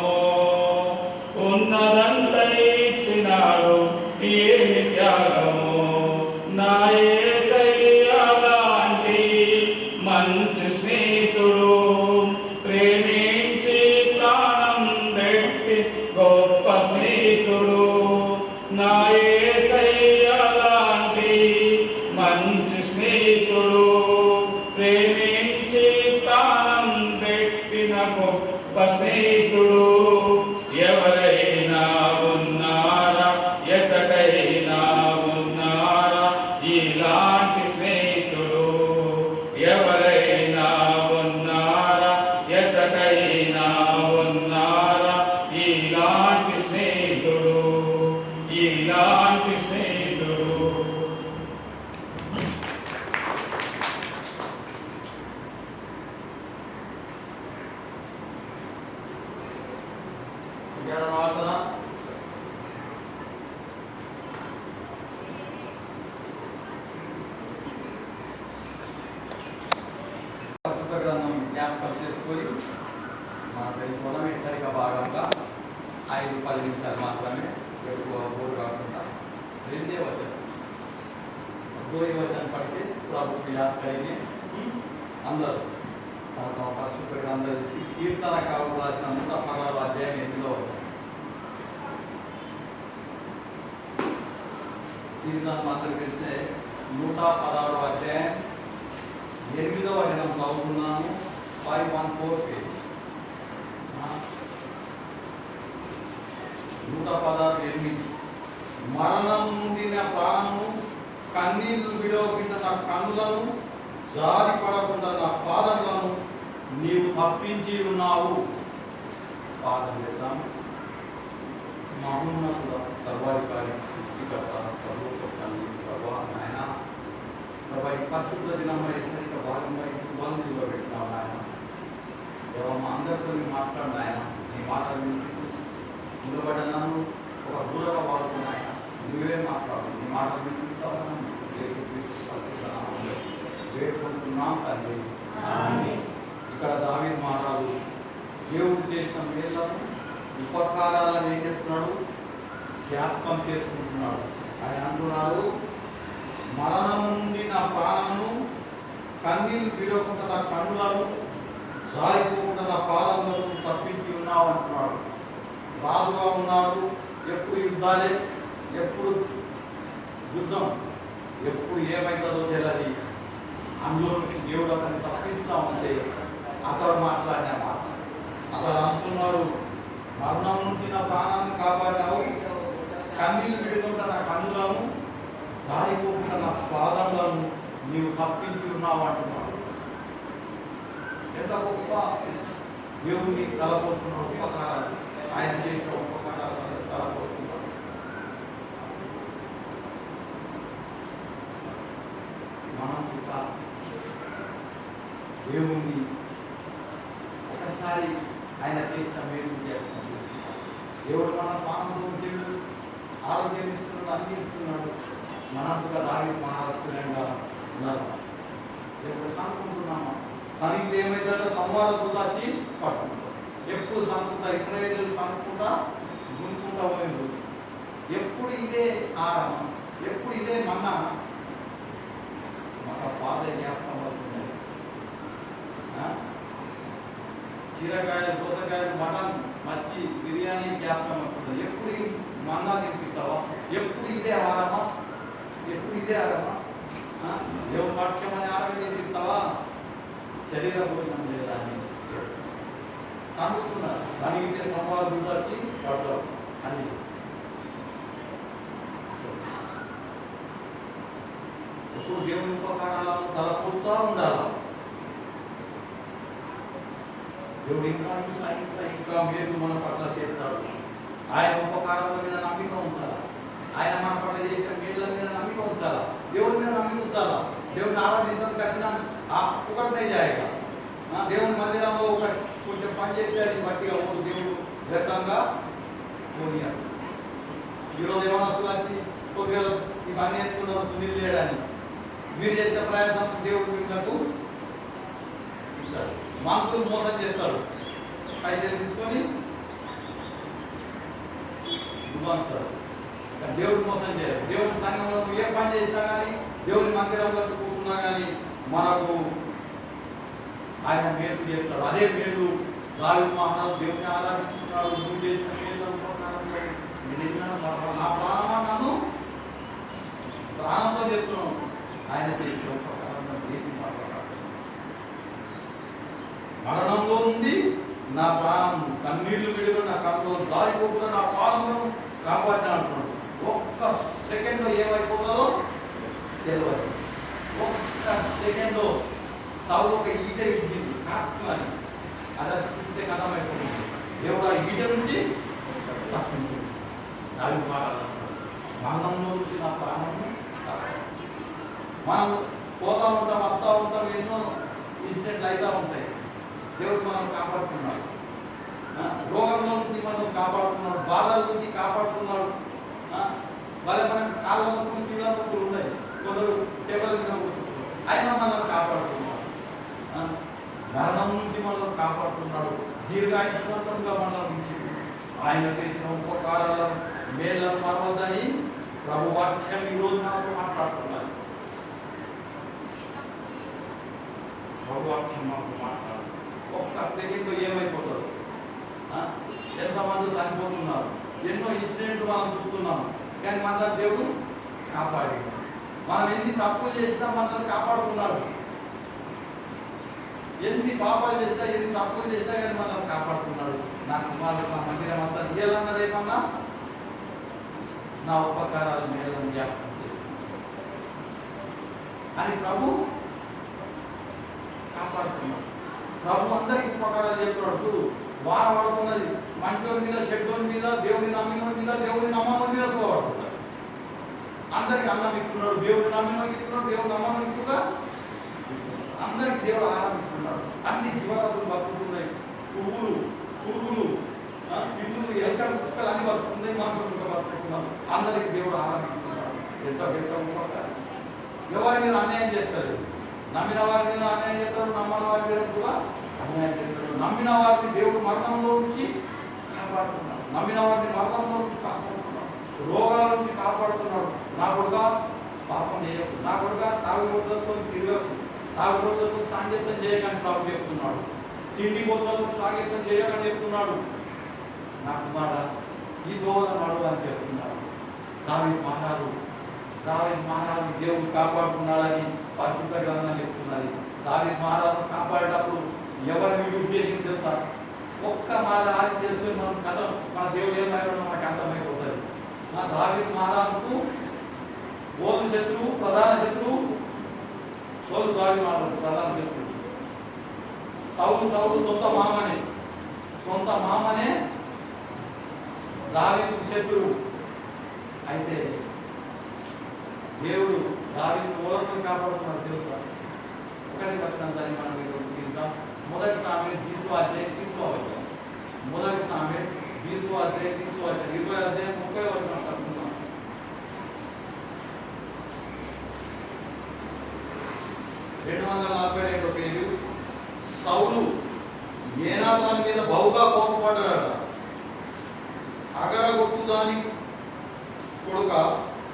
ఉన్నదంత ఇచ్చినాడు, ఏమి త్యాగము. నా యేసయ్య లాంటి మంచి స్నేహితుడు, ప్రేమించి ప్రాణం పెట్టి గొప్ప స్నేహితుడు. నా యేసయ్య లాంటి మంచి స్నేహితుడు, ప్రేమించి ప్రాణం పెట్టిన గొప్ప స్నేహితుడు. ఎవరైనా ఉన్నారా ఇలాంటి స్నేహితుడు, ఇలాంటి స్నేహితుడు. గ్రంథం జ్ఞాపకం చేసుకొని మన తెలుగులో హెచ్చరిక భాగంగా 5-10 నిమిషాలు మాత్రమే ఎక్కువ బోర్ కాకుండా 2వ వచనం 2వ వచనం పడితే ప్రభుత్వ యాత్రని అందరూ తమ పరిశుద్ధ గ్రంథం తీసి కీర్తనకారులు రాసిన 116వ అధ్యాయం 8వ వచనం. కీర్తన అందరికి తెలిస్తే 116వ అధ్యాయం 8వ వచనం చదువుతున్నాను. 514 పేజ్ 116:8. మరణం నుండి నా ప్రాణము, కన్నీళ్లు విడవకింద నా కన్నులను, జారి పడకుండా నా పాదములను నీవు తప్పించి ఉన్నావు. పాదం చేద్దాం. మహోన్నతుడ సర్వాధికారి సృష్టికర్త సర్వోపత్తాన్ని ప్రభా నాయన ప్రభా ఈ పరిశుద్ధ దినమై హెచ్చరిక భాగంగా ఇబ్బందుల్లో పెట్టినావు నాయన. మా అందరితో మాట్లాడు నాయన. నీ మాటలు నిలబడినాను ఒక దూరంగా వాడుతున్నాయన. నువ్వే మాట్లాడు. నీ మాటలు వినిపిస్తావు. వేడుకుంటున్నాం తండ్రి. ఇక్కడ దావీదు మహారాజు దేవుడు చేసిన మేళ్లను ఉపకారాలను ఏం చెప్తున్నాడు? జ్ఞాపకం చేసుకుంటున్నాడు. ఆయన అంటున్నాడు, మరణం నుండి నా ప్రాణమును, కన్నీళ్లు విడవకుండా నా కన్నులను, జారిపోకుండా నా పాదములను తప్పించి ఉన్నావు అంటున్నాడు. రాజుగా ఉన్నాడు. ఎప్పుడు యుద్ధాలే, ఎప్పుడు యుద్ధం, ఎప్పుడు ఏమైతుందో తెలియదు. అందులో నుంచి దేవుడు అతన్ని తప్పిస్తా ఉంటే అతడు మాట్లాడిన మాట. అతడు అంటున్నాడు, మరణం నుంచి నా ప్రాణాన్ని కాపాడావు, కన్నీళ్లు విడుకుంటా నా కన్నులను, సారిపోకుండా నా పాదములను నీవు తప్పించి ఉన్నావు అంటున్నాడు. ఎంత గొప్ప దేవుని తలపోతున్నాడు. ఉపకారాలు ఆయన చేసిన ఉపకారాలను తలపోతున్నాడు. మనం కూడా దేవుణ్ణి ఒకసారి ఆయన చేసిన మేలు చేస్తున్నాడు. దేవుడు మన పానంలో దేవుడు ఆరోగ్యం ఇస్తున్నాడు, అన్ని ఇస్తున్నాడు. మనం కూడా దావీదు మహారాజుగా ఉన్నారు. ఎప్పుడు సానుకుంటున్నామా? సనికి ఏమైందంటే సంవాదం వచ్చి పట్టుకుంటాం. ఎప్పుడు సానుకుంటా ఇస్రాయేలు సానుకుంటా గుంటుకుంటా పోయింది. ఎప్పుడు ఇదే ఆరామం, ఎప్పుడు ఇదే మన్నా మన పాద జ్ఞాపకం అవుతుంది. కీరకాయలు, దోసకాయలు, మటన్, మచ్చి, బిర్యానీ జ్ఞాపకం అవుతుంది. ఎప్పుడు మన్నా తినిపిస్తావా? ఎప్పుడు ఇదే ఆరామా? ఎప్పుడు ఇదే ఆరామా? దేవపాఠ్యం అనే ఆరామం తినిపిస్తావా? శరీర భోజనం చేయడాన్ని సాగుతున్నారు. దానికి సంవాదం వచ్చి పడతారు అని ఎప్పుడు దేవుని ఉపకారాలను తలపోస్తూ ఉండాలి. దేవుడు ఇంకా ఇంకా ఇంకా ఇంకా మేలు మన పట్ల చేస్తాడు. ఆయన ఉపకారాల మీద నమ్మిక ఉంచాలా. ఆయన మన పట్ల చేసిన మేళ్ళ మీద నమ్మిక ఉంచాలా. దేవుని మీద నమ్మిక ఉంచాలా. దేవుని ఆరాధించడానికి వచ్చిన ఒకటినే జాయిగా దేవుని మందిరంలో ఒక కొంచెం పని చేసి బట్టిగా ఓటు దేవుడు వ్యర్థంగా పోనీయాలి. ఈరోజు యవనస్తులు వచ్చి కొద్దిగా ఇవన్నీ ఎత్తుకున్న సునీల్ లేడని మీరు చేసే ప్రయాసం దేవుడు మీకు ఇస్తాడు. మనుషులు మోసం చేస్తాడు. పైసలు తీసుకొని దుమాస్తాడు. దేవుడు మోసం చేయాలి. దేవుని సంఘంలో ఏ పని చేసినా కానీ, దేవుని మందిరంలో కూర్చున్నా కానీ మనకు ఆయన మేలు చేస్తాడు. అదే మేలు దావీదు మహారాజు దేవుని ఆరాధిస్తున్నాడు. నువ్వు చేసిన మేలు నా ప్రాణాలను ప్రాణంతో చెప్తున్నాను. ఆయన చేసిన మరణంలో నుండి నా ప్రాణం, కన్నీళ్లు విడుదల నా కన్నులో జారిపోకుండా నా పాదములను కాపాడిన అంటున్నాడు. ఒక్క సెకండ్లో ఏమైపోతుందో తెలియదు. ఒక్క సెకండ్లో సౌలు ఒక ఈట విడిచింది అని అలా చూపిస్తే కథం అయిపోతుంది. దేవుడు ఆ ఈట నుంచి తప్పించు, దాని మరణంలో నుంచి నా ప్రాణము కాపాడు. మనం పోతా ఉంటాం, వస్తూ ఉంటాం, ఎన్నో ఇన్సిడెంట్లు అవుతూ ఉంటాయి. దేవుడు మనం కాపాడుతున్నాడు, రోగంలో నుంచి మనం కాపాడుతున్నాడు, బాధల నుంచి కాపాడుతున్నాడు. వాళ్ళ మనం కాళ్ళ నొప్పులు, కీళ్ళ నొప్పులు ఉన్నాయి, కొందరు టేబుల్ మీద కూర్చుంటారు, ఆయన మనం కాపాడుతున్నాడు. మరణం నుంచి మనం కాపాడుతున్నాడు, దీర్ఘాయుష్మంతంగా మనం నుంచి ఆయన చేసిన ఉపకారాలను మేళ్ళను మరవద్దని ప్రభు వాక్యం ఈరోజు నాకు మాట్లాడుతున్నారు. ప్రభు వాక్యం మాకు మాట్లాడు. ఒక్క సెకండ్లో ఏమైపోతారు, ఎంతమంది చనిపోతున్నారు, ఎన్నో ఇన్సిడెంట్ మనం చూస్తున్నాం. కానీ మన దేవుడు కాపాడి, మనం ఎన్ని తప్పులు చేసినా మనల్ని కాపాడుకున్నాడు. ఎన్ని పాపాలు చేసినా, ఎన్ని తప్పులు చేసినా కానీ మనల్ని కాపాడుతున్నాడు. నా కుమారుడు నా మందిరం అంతా ఏదన్నది ఏమన్నా నా ఉపకారాలు మేలను జ్ఞాపకం చేసుకున్నాడు అని ప్రభు కాపాడుతున్నాడు. ప్రభు అందరికి ఉపకారాలు చెప్తున్నాడు. వార పడుతున్నది మంచోని మీద, చెడ్డోని మీద, దేవుని నమ్మిన మీద, దేవుని నమ్మని మీద పడుతున్నారు. అందరికి అన్నం ఇస్తున్నాడు, దేవుని నమ్మినోకి ఇస్తున్నాడు, దేవుని నమ్మని ఇస్తుగా అందరికి దేవుడు ఆహారం ఇస్తున్నాడు. అన్ని జీవరాశులు బతుకుతున్నాయి, పువ్వులు, పురుగులు, పిల్లులు, ఎలకలు, కుక్కలు అన్ని బతుకుతున్నాయి, మనుషులు బతుకుతున్నారు. అందరికి దేవుడు ఆహారం ఇస్తున్నాడు. ఎంత పెద్ద ఉపకారం. ఎవరి మీద అన్యాయం చేస్తారు, నమ్మిన వారి మీద అన్యాయం చేస్తారు, నమ్మని వారి మీద కూడా అన్యాయం చేస్తారు. నమ్మిన వారిని దేవుడు మరణంలో నుంచి కాపాడుతున్నాడు, నమ్మిన వారిని మరణంలో నుంచి కాపాడుతున్నాడు, రోగాల నుంచి కాపాడుతున్నాడు. నా కొడుగా పాపం చేయకు, నా కొడుగా తాగుబోతులతో తిరగకు, తాగుబోతులతో సాంగత్యం చేయకని ప్రభు చెప్తున్నాడు. తిండి బోతులతో సాంగత్యం చేయకని చెప్తున్నాడు. నా కుమారుడా ఈ దోవన నడువు అని చెప్తున్నాడు. దావీదు మహారాజు దేవుడు కాపాడుతున్నాడని పరిశుద్ధ గ్రంథం చెప్తున్నది. దావీదు మహారాజు కాపాడేటప్పుడు ఎవరిని యూజ్ చేసి తెలుసా? ఒక్క మాట ఆది చేసుకుని మనం కథ మన దేవుడు ఏమైనా మనకు అర్థమైపోతుంది. నా దావీదు మహారాజుకు ఓలు శత్రువు, ప్రధాన శత్రువు ఓలు దావీదు మహారాజు ప్రధాన శత్రువు. సౌలు సొంత మామనే దావీదు శత్రువు. అయితే దేవుడు దావీదు ఓలను కాపాడుతున్నాడు. తెలుసా? ఒకటి వచ్చిన దాన్ని మనం చూద్దాం. మొదటి సామెత 20వ అధ్యాయం 20వ వచనం. మొదటి సామెత 20వ అధ్యాయం 20వ వచనం, 20వ అధ్యాయం 30వ వచనం చదువుకుందాం. పేరు సౌలు యోనాతాను మీద బహుగా కోపపడ్డాడు. అగరగొట్టు దాని కొడుక,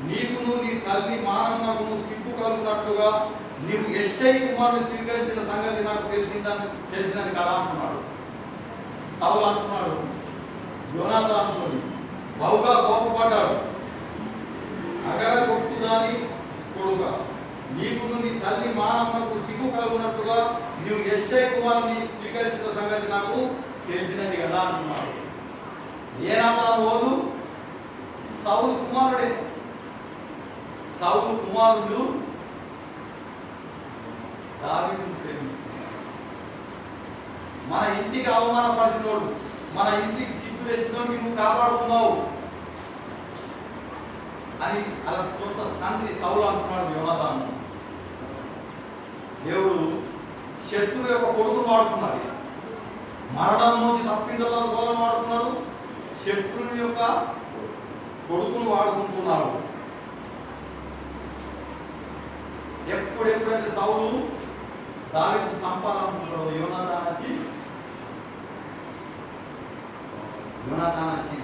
నీకును నీ తల్లి మానవునకును సిగ్గు కలుగునట్లుగా నీవు యెష్షై కుమారుని స్వీకరించిన సంగతి నాకు తెలిసినది కదా అంటున్నాడు. సౌలు అంటున్నాడు యోనాతానుతో బహుగా కోపపడ్డాడు. అగరగొట్టు దాని కొడుక, నీకును నీ తల్లి మానవునకు సిగ్గు కలుగునట్లుగా నీవు యెష్షై కుమారుని స్వీకరించిన సంగతి నాకు తెలిసినది కదా అంటున్నాడు. యోనాతాను ఓలు సౌలు కుమారుడే. సౌలు కుమారుడు దావీదును ప్రేమిస్తున్నాడు. మన ఇంటికి అవమానపరిచినోడు, మన ఇంటికి సిగ్గు తెచ్చినోడికి నువ్వు కాపాడుతున్నావు అని అలా సొంత తండ్రి సౌలు అంటున్నాడు యోనాతాను. దేవుడు శత్రువు యొక్క కొడుకును వాడుతున్నాడు, మరణం నుంచి తప్పించడం కోసం వాడుతున్నాడు, శత్రువు యొక్క కొడుకును వాడుకుంటున్నాడు. ఎప్పుడెప్పుడైతే సౌలు దావీదును చంపాలనుకుంటాడు, యోనాతాను వచ్చి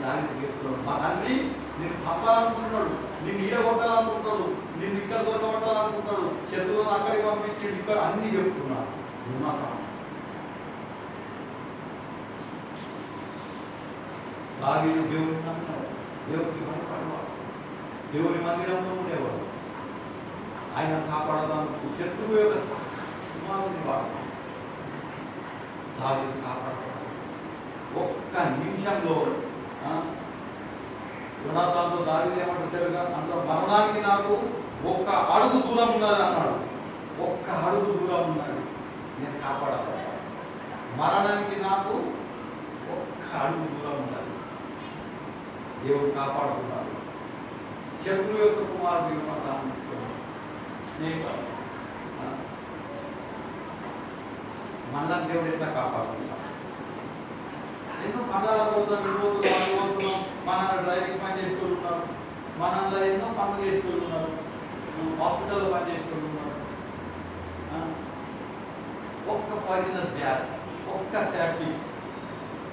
దావీదుకు చెప్తున్నాడు, మా తండ్రి నిన్ను చంపాలనుకుంటున్నాడు, నిన్ను ఈడగొట్టాలనుకుంటాడు, నిన్ను ఇక్కడ దొరకగొట్టాలనుకుంటాడు, శత్రువులను అక్కడికి పంపించి ఇక్కడ అన్ని చెప్తున్నాడు యోనాతాను. దావీదు దేవుడిని నమ్మినాడు, దేవుడికి భయపడేవాడు, దేవుని మందిరంలో ఉండేవాడు. ఆయన కాపాడడానికి శత్రువు యొక్క కుమారుని వాడు దావీదు కాపాడతాడు. ఒక్క నిమిషంలో యోనాతానుతో దావీదు ఏమంటాడు తెలుగా? అందులో మరణానికి నాకు ఒక్క అడుగు దూరం ఉన్నది అన్నాడు. ఒక్క అడుగు దూరం ఉన్నది, నేను కాపాడతాను. మరణానికి నాకు ఒక్క అడుగు దూరం ఉన్నది. దేవుడు కాపాడుతున్నాడు. శత్రువు యొక్క కుమారుడు స్నేహితుడు మళ్ళా దేవుడు ఎట్లా కాపాడుతున్నాడు? ఎన్నో పనుల పోతున్నాం, వెళ్ళిపోతున్నాం, మన డ్రైవింగ్ పని చేసుకుంటున్నారు, మనలో ఎన్నో పనులు చేసుకుంటున్నారు, హాస్పిటల్లో పని చేసుకుంటున్నారు. ఒక్క పాయిజనస్ గ్యాస్, ఒక్క శాఖి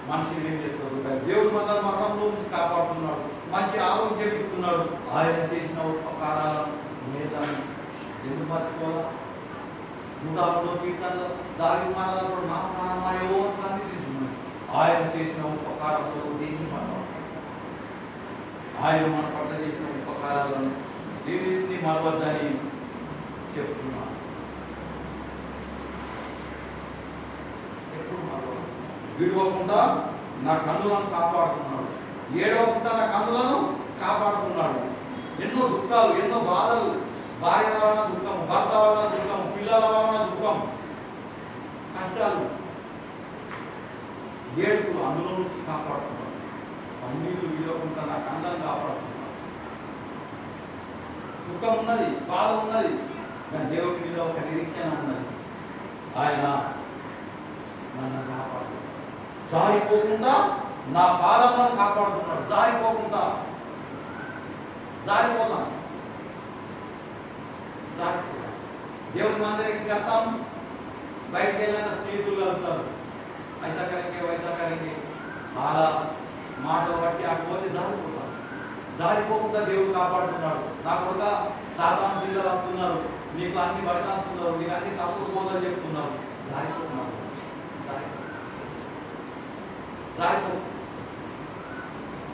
మనిషిని ఏం చేస్తున్నారు? దేవుడు మన మరణంలో నుంచి కాపాడుతున్నాడు, మంచి ఆరోగ్యం ఇస్తున్నాడు. ఆయన చేసిన ఉపకారాలను మేధాన్ని ఎందుకు మర్చిపోవాలా? 106వ కీర్తనలో దావీదు మాట్లాడుతూ నా ప్రాణమా యెహోవాను సన్నిధించుము. ఆయన చేసిన ఉపకారంలో దేన్ని మనం ఆయన మన పట్ల చేసిన ఉపకారాలను దేన్ని మరవద్దని చెప్తున్నాను. ఎప్పుడు మరవద్దు. విడవకుండా నా కన్నులను కాపాడుతున్నాడు, ఏడవకుండా నా కన్నులను కాపాడుతున్నాడు. ఎన్నో దుఃఖాలు, ఎన్నో బాధలు, భార్య వలన దుఃఖం, భర్త వలన దుఃఖం, పిల్లల వలన దుఃఖం, కష్టాలు, ఏడుపులు, అందులో నుంచి కాపాడుతున్నాడు. కన్నీళ్ళు విడవకుండా నా కన్నులను కాపాడుతున్నాడు. దుఃఖం ఉన్నది, బాధ ఉన్నది, కానీ దేవుడి మీద ఒక నిరీక్షణ ఉన్నది. ఆయన నన్ను కాపాడుతున్నాడు. జారిపోకుండా నా పాదములను కాపాడుతున్నాడు. జారిపోకుండా, జారిపోతాను, జారిపోతాను. దేవుని మందిరికి వెళ్తాం, బయటికి వెళ్ళాక స్నేహితులు కలుగుతారు, వైసా కరెంగే అలా మాటలు బట్టి అటు పోతే జారిపోతాను. జారిపోకుండా దేవుడు కాపాడుతున్నాడు. నా కొడుక సాధారణ జిల్లాలు వస్తున్నారు, నీకు అన్ని బడకాస్తున్నారు, నీకు అన్ని తప్పుడు బోధలు చెప్తున్నారు. జారిపోతున్నాడు, జారిపో.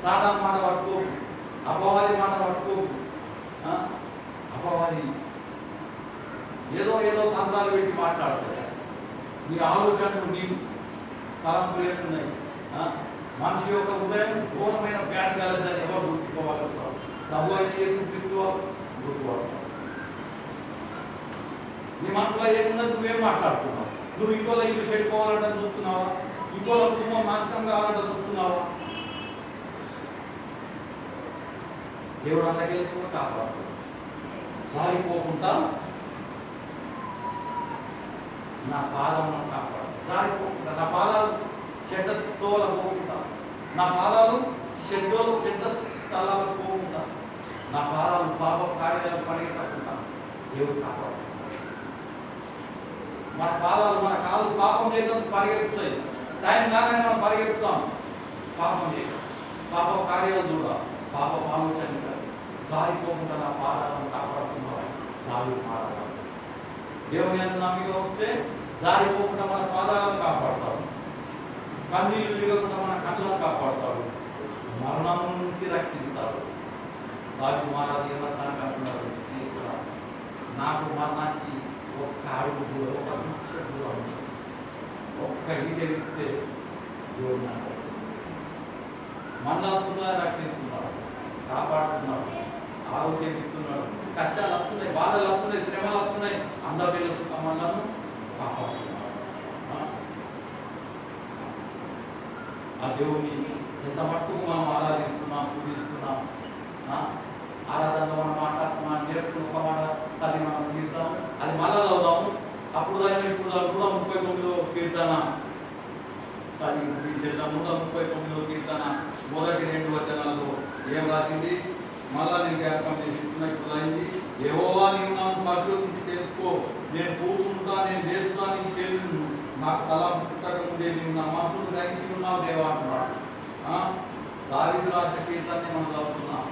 సాధారణ మాట పట్టుకో, అపవాది మాట పట్టుకో. అపవాది ఏదో ఏదో తంత్రాలు పెట్టి మాట్లాడతాయి. నీ ఆలోచనలు, నీ తలంపులు ఏమున్నాయి? మనిషి యొక్క హృదయం ఘోరమైన బ్యాడ్ కలదని ఎవరు గుర్తుకోవాలంటారు? డబ్బు అయినా చేసి గుర్తుపడతావు. నీ మనసులో ఏమున్నది? నువ్వేం మాట్లాడుతున్నావు? నువ్వు ఇంకోలో ఇల్లు చెడిపోవాలంటే చూస్తున్నావా? ఇంకోలో కుటుంబం నాశనం కావాలంటే చూస్తున్నావా? దేవుడు అంతకేసి కూడా కాపాడుతాడు. జారిపోకుండా నా పాదములను కాపాడు. జారిపోకుండా నా పాదాలు చెడ్డ తోల పోకుండా, నా పాదాలు చెడ్డ స్థలాలకు పోకుండా, నా పాదాలు పాప కార్యాలకు పరిగెత్తకుండా దేవుడు కాపాడు. మన పాదాలు, మన కాళ్ళు పాపం చేయడం పరిగెత్తుతాయి. టైం కాగానే మనం పరిగెత్తుతాం. పాపం చేయడం, పాప కార్యాలు చూడాలి, పాప ఆలోచన జారిపోకుండా నా పాదాలను కాపాడుతున్నాడు. దావీదు మాట్లాడాలి. దేవుని అంత నమ్మిక వస్తే జారిపోకుండా మన పాదాలను కాపాడుతాడు. కన్నీళ్ళు విరగకుండా మన కళ్ళను కాపాడుతాడు. మరణం నుంచి రక్షిస్తాడు. దావీదు మహారాజు ఏమంటానికి అంటున్నారు? నాకు మరణానికి ఒక్క అడుగు దూరం, ఒక నిమిష దూరం, ఒక్క ఈటెలిస్తే దేవుడు నాకు మనల్ని రక్షిస్తున్నాడు, కాపాడుతున్నాడు, ఆరోగ్యం ఇస్తున్నాడు. కష్టాలు వస్తున్నాయి, బాధలు వస్తున్నాయి, శ్రమలు వస్తున్నాయి, అందరిలో మనలను కాపాడుతున్నాడు. ఆ దేవుని ఎంత మట్టుకు మనం ఆరాధిస్తున్నాం, పూజిస్తున్నాం. ఆరాధనలో మనం మాట్లాడుతున్నాం, నేర్చుకున్న ఒక మాట సరి మనం తీస్తాం, అది మళ్ళా చదువుదాము. అప్పుడు ఇప్పుడు 139వ కీర్తన సరి తీసేసాం. 139వ కీర్తన మొదటి 2 వచనాల్లో ఏం రాసింది? మళ్ళా నేను జ్ఞాపకం చేస్తున్నా. ఇప్పుడు అయింది, యెహోవా నీవు నన్ను పరిశోధించి తెలుసుకో, నేను కూర్చుంటా, నేను చేస్తున్నా, నీకు తెలుసు. నాకు తల పుట్టక ముందే నీవు నా మనసును గ్రహించి ఉన్నావు దేవా అంటున్నాడు. దావీదు రాసిన కీర్తనని మనం చదువుతున్నాం.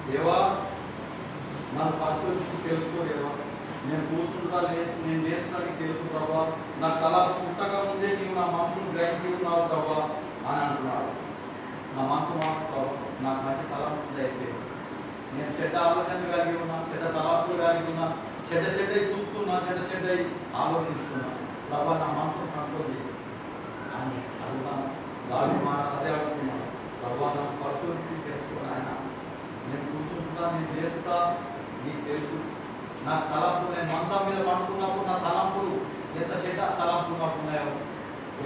దేవా నన్ను పరిశోధించి తెలుసుకో దేవా, నేను కూర్చుంటా, నేను చేస్తున్నా, నీకు తెలుసు ప్రభా. నాకు తల పుట్టక ముందే నీవు నా మనసును గ్రహించి ఉన్నావు ప్రభా అని అంటున్నాడు. నా మనసు మాకు నాకు మంచి తలంపులు అయితే, నేను చెడ్డ ఆలోచనలు కలిగి ఉన్నా, చెడ్డ తలంపులు కలిగి ఉన్నా, చెడ్డ చూస్తున్నా, చెడ్డ ఆలోచిస్తున్నా ప్రభా, నా మనసును కంట్రోల్ చేయి అని అడుగుతాను. దావీదు మహారాజు అదే అడుగుతున్నాను. ప్రభా నాకు పరిశోధించి తెలుసుకో ఆయన, నేను కూర్చుంటా, నేను చేస్తా, నీకు తెలుసు. నా తలంపులు, నేను మంచం మీద పడుకున్నప్పుడు నా తలంపులు ఎంత చెడ్డ తలంపులు మాకున్నాయో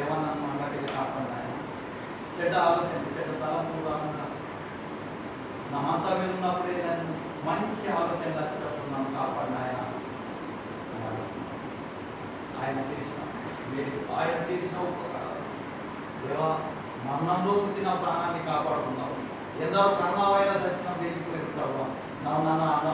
ఏమన్నా మనకి కాకుండా చెడ్డ ఆలోచన చెడ్డ తలంపులు కాకుండా నా మనసా మీద ఉన్నప్పుడే నేను మంచి ఆలోచన వచ్చేటప్పుడు నన్ను కాపాడిన ఆయన చేసిన ఉపకారం దేవా మరణంలో పుట్టిన ప్రాణాన్ని కాపాడుకున్నావు. ఎందరో కరోనా వైరస్ వచ్చిన దేనికి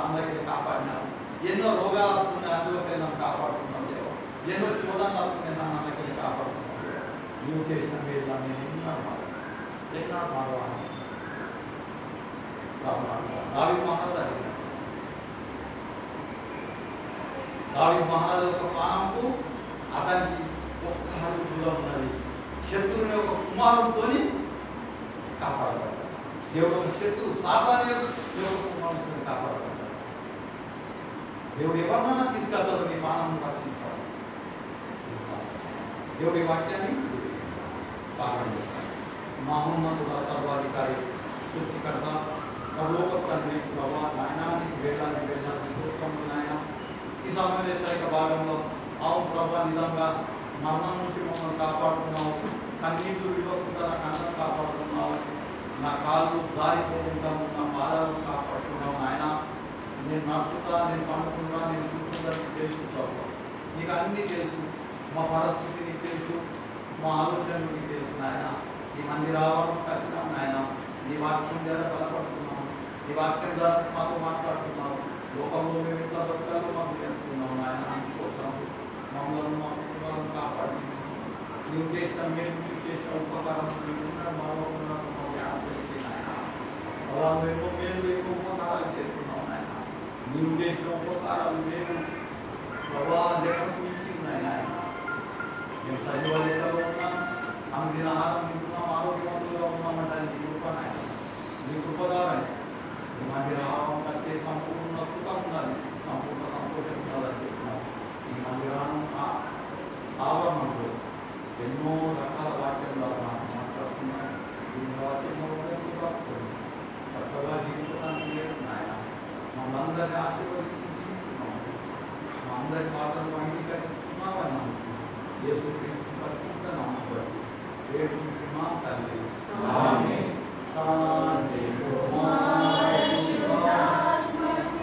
అందరికీ కాపాడినావు. ఎన్నో రోగాలు వస్తున్నాయి, అందులోకి నన్ను కాపాడుకున్నావు దేవా. ఎన్నో శోధనలు వస్తున్నాయి, నన్ను అందరికీ కాపాడుకున్నావు దేవా. నువ్వు చేసిన మీరు నేను ఎన్నాడు మాడవాను దావీదు మహారాజు యొక్క ప్రాణంకు అతనికి ఒక్కసారి దూరం ఉన్నది. శత్రువుని యొక్క కుమారుడితో కాపాడబడ్డాడు. దేవుడు ఒక శత్రువు సాతాను దేవుడు కుమారుడితో కాపాడబడ్డాడు. దేవుడు ఎవరినైనా తీసుకెళ్తాడు, నీ ప్రాణం రక్షించాడు. దేవుడి వాక్యాన్ని పాటించాడు. మహోన్నతుడ సర్వాధికారి సృష్టికర్త పరలోక తండ్రి ప్రభా నాయనానికి వేలాది సూత్రములు నాయన ఈ సమయంలో ఇతర భాగంలో అవును ప్రభా నిజంగా మరణం నుంచి మమ్మల్ని కాపాడుతున్నావు. కన్నీళ్లు విడవకుండా నా కంటను కాపాడుతున్నావు. నా కాళ్ళు జారిపోకుండా నా పాదాలను కాపాడుతున్నావు నాయన. నేను నడుచుతా, నేను పండుకుంటా, నేను చూసుకుంటా తెలుసు ప్రభావ. నీకు అన్నీ తెలుసు. మా పరిస్థితి నీకు తెలుసు, మా ఆలోచనలు నీకు తెలుసు నాయన. ఈ మందిరాలను కట్టినాం నాయన. నీ వాక్యం ద్వారా బలపడుతున్నావు, నీ వాక్యం ద్వారా మాతో మాట్లాడుతున్నావు. లోకంలో మేము ఎట్లా బతకాలో మాకు తెలుసుకున్నావు నాయన. అనుకోతాము మమ్మల్ని మా కుటుంబాలను కాపాడి నువ్వు చేసిన మేము నువ్వు చేసిన ఉపకారం వాళ్ళు ఎక్కువ మేము ఎక్కువ ఉపకారాలు చేస్తున్నావు నాయన. నువ్వు చేసిన ఉపకారాలు మేము ప్రభా లెక్కకు మించి ఉన్నాయి నాయన. మేము సజీవ లెక్కలో ఉన్నాం, అందిన ఆహారం తింటున్నాం, ఆరోగ్యవంతులుగా ఉన్నామంటే నీ కృప నాయన. నీ కృపదారని నీ మందిర ఆహారం కట్టే సంపూర్ణ సుఖం ఉన్నది, సంపూర్ణ సంతోషం ఉన్నదని చెప్తున్నాం. ఈ మందిరాన్ని ఆవరణలో ఎన్నో రకాల వాక్యం ద్వారా నాకు మాట్లాడుతున్నాను. ఈ వాక్యంలో చక్కగా జీవించడానికి లేదు నాయన. మమ్మల్ందరినీ ఆశీర్వదించి జీవిస్తున్నాం. మా అందరి మాటలు అంగీకరిస్తున్నామని నమ్ముతున్నాం. యేసుక్రీస్తు పరిశుద్ధ నామములో వేడుకుంటున్నా తండ్రి. ఆమేన్. తండ్రి కుమార శివాత్మకును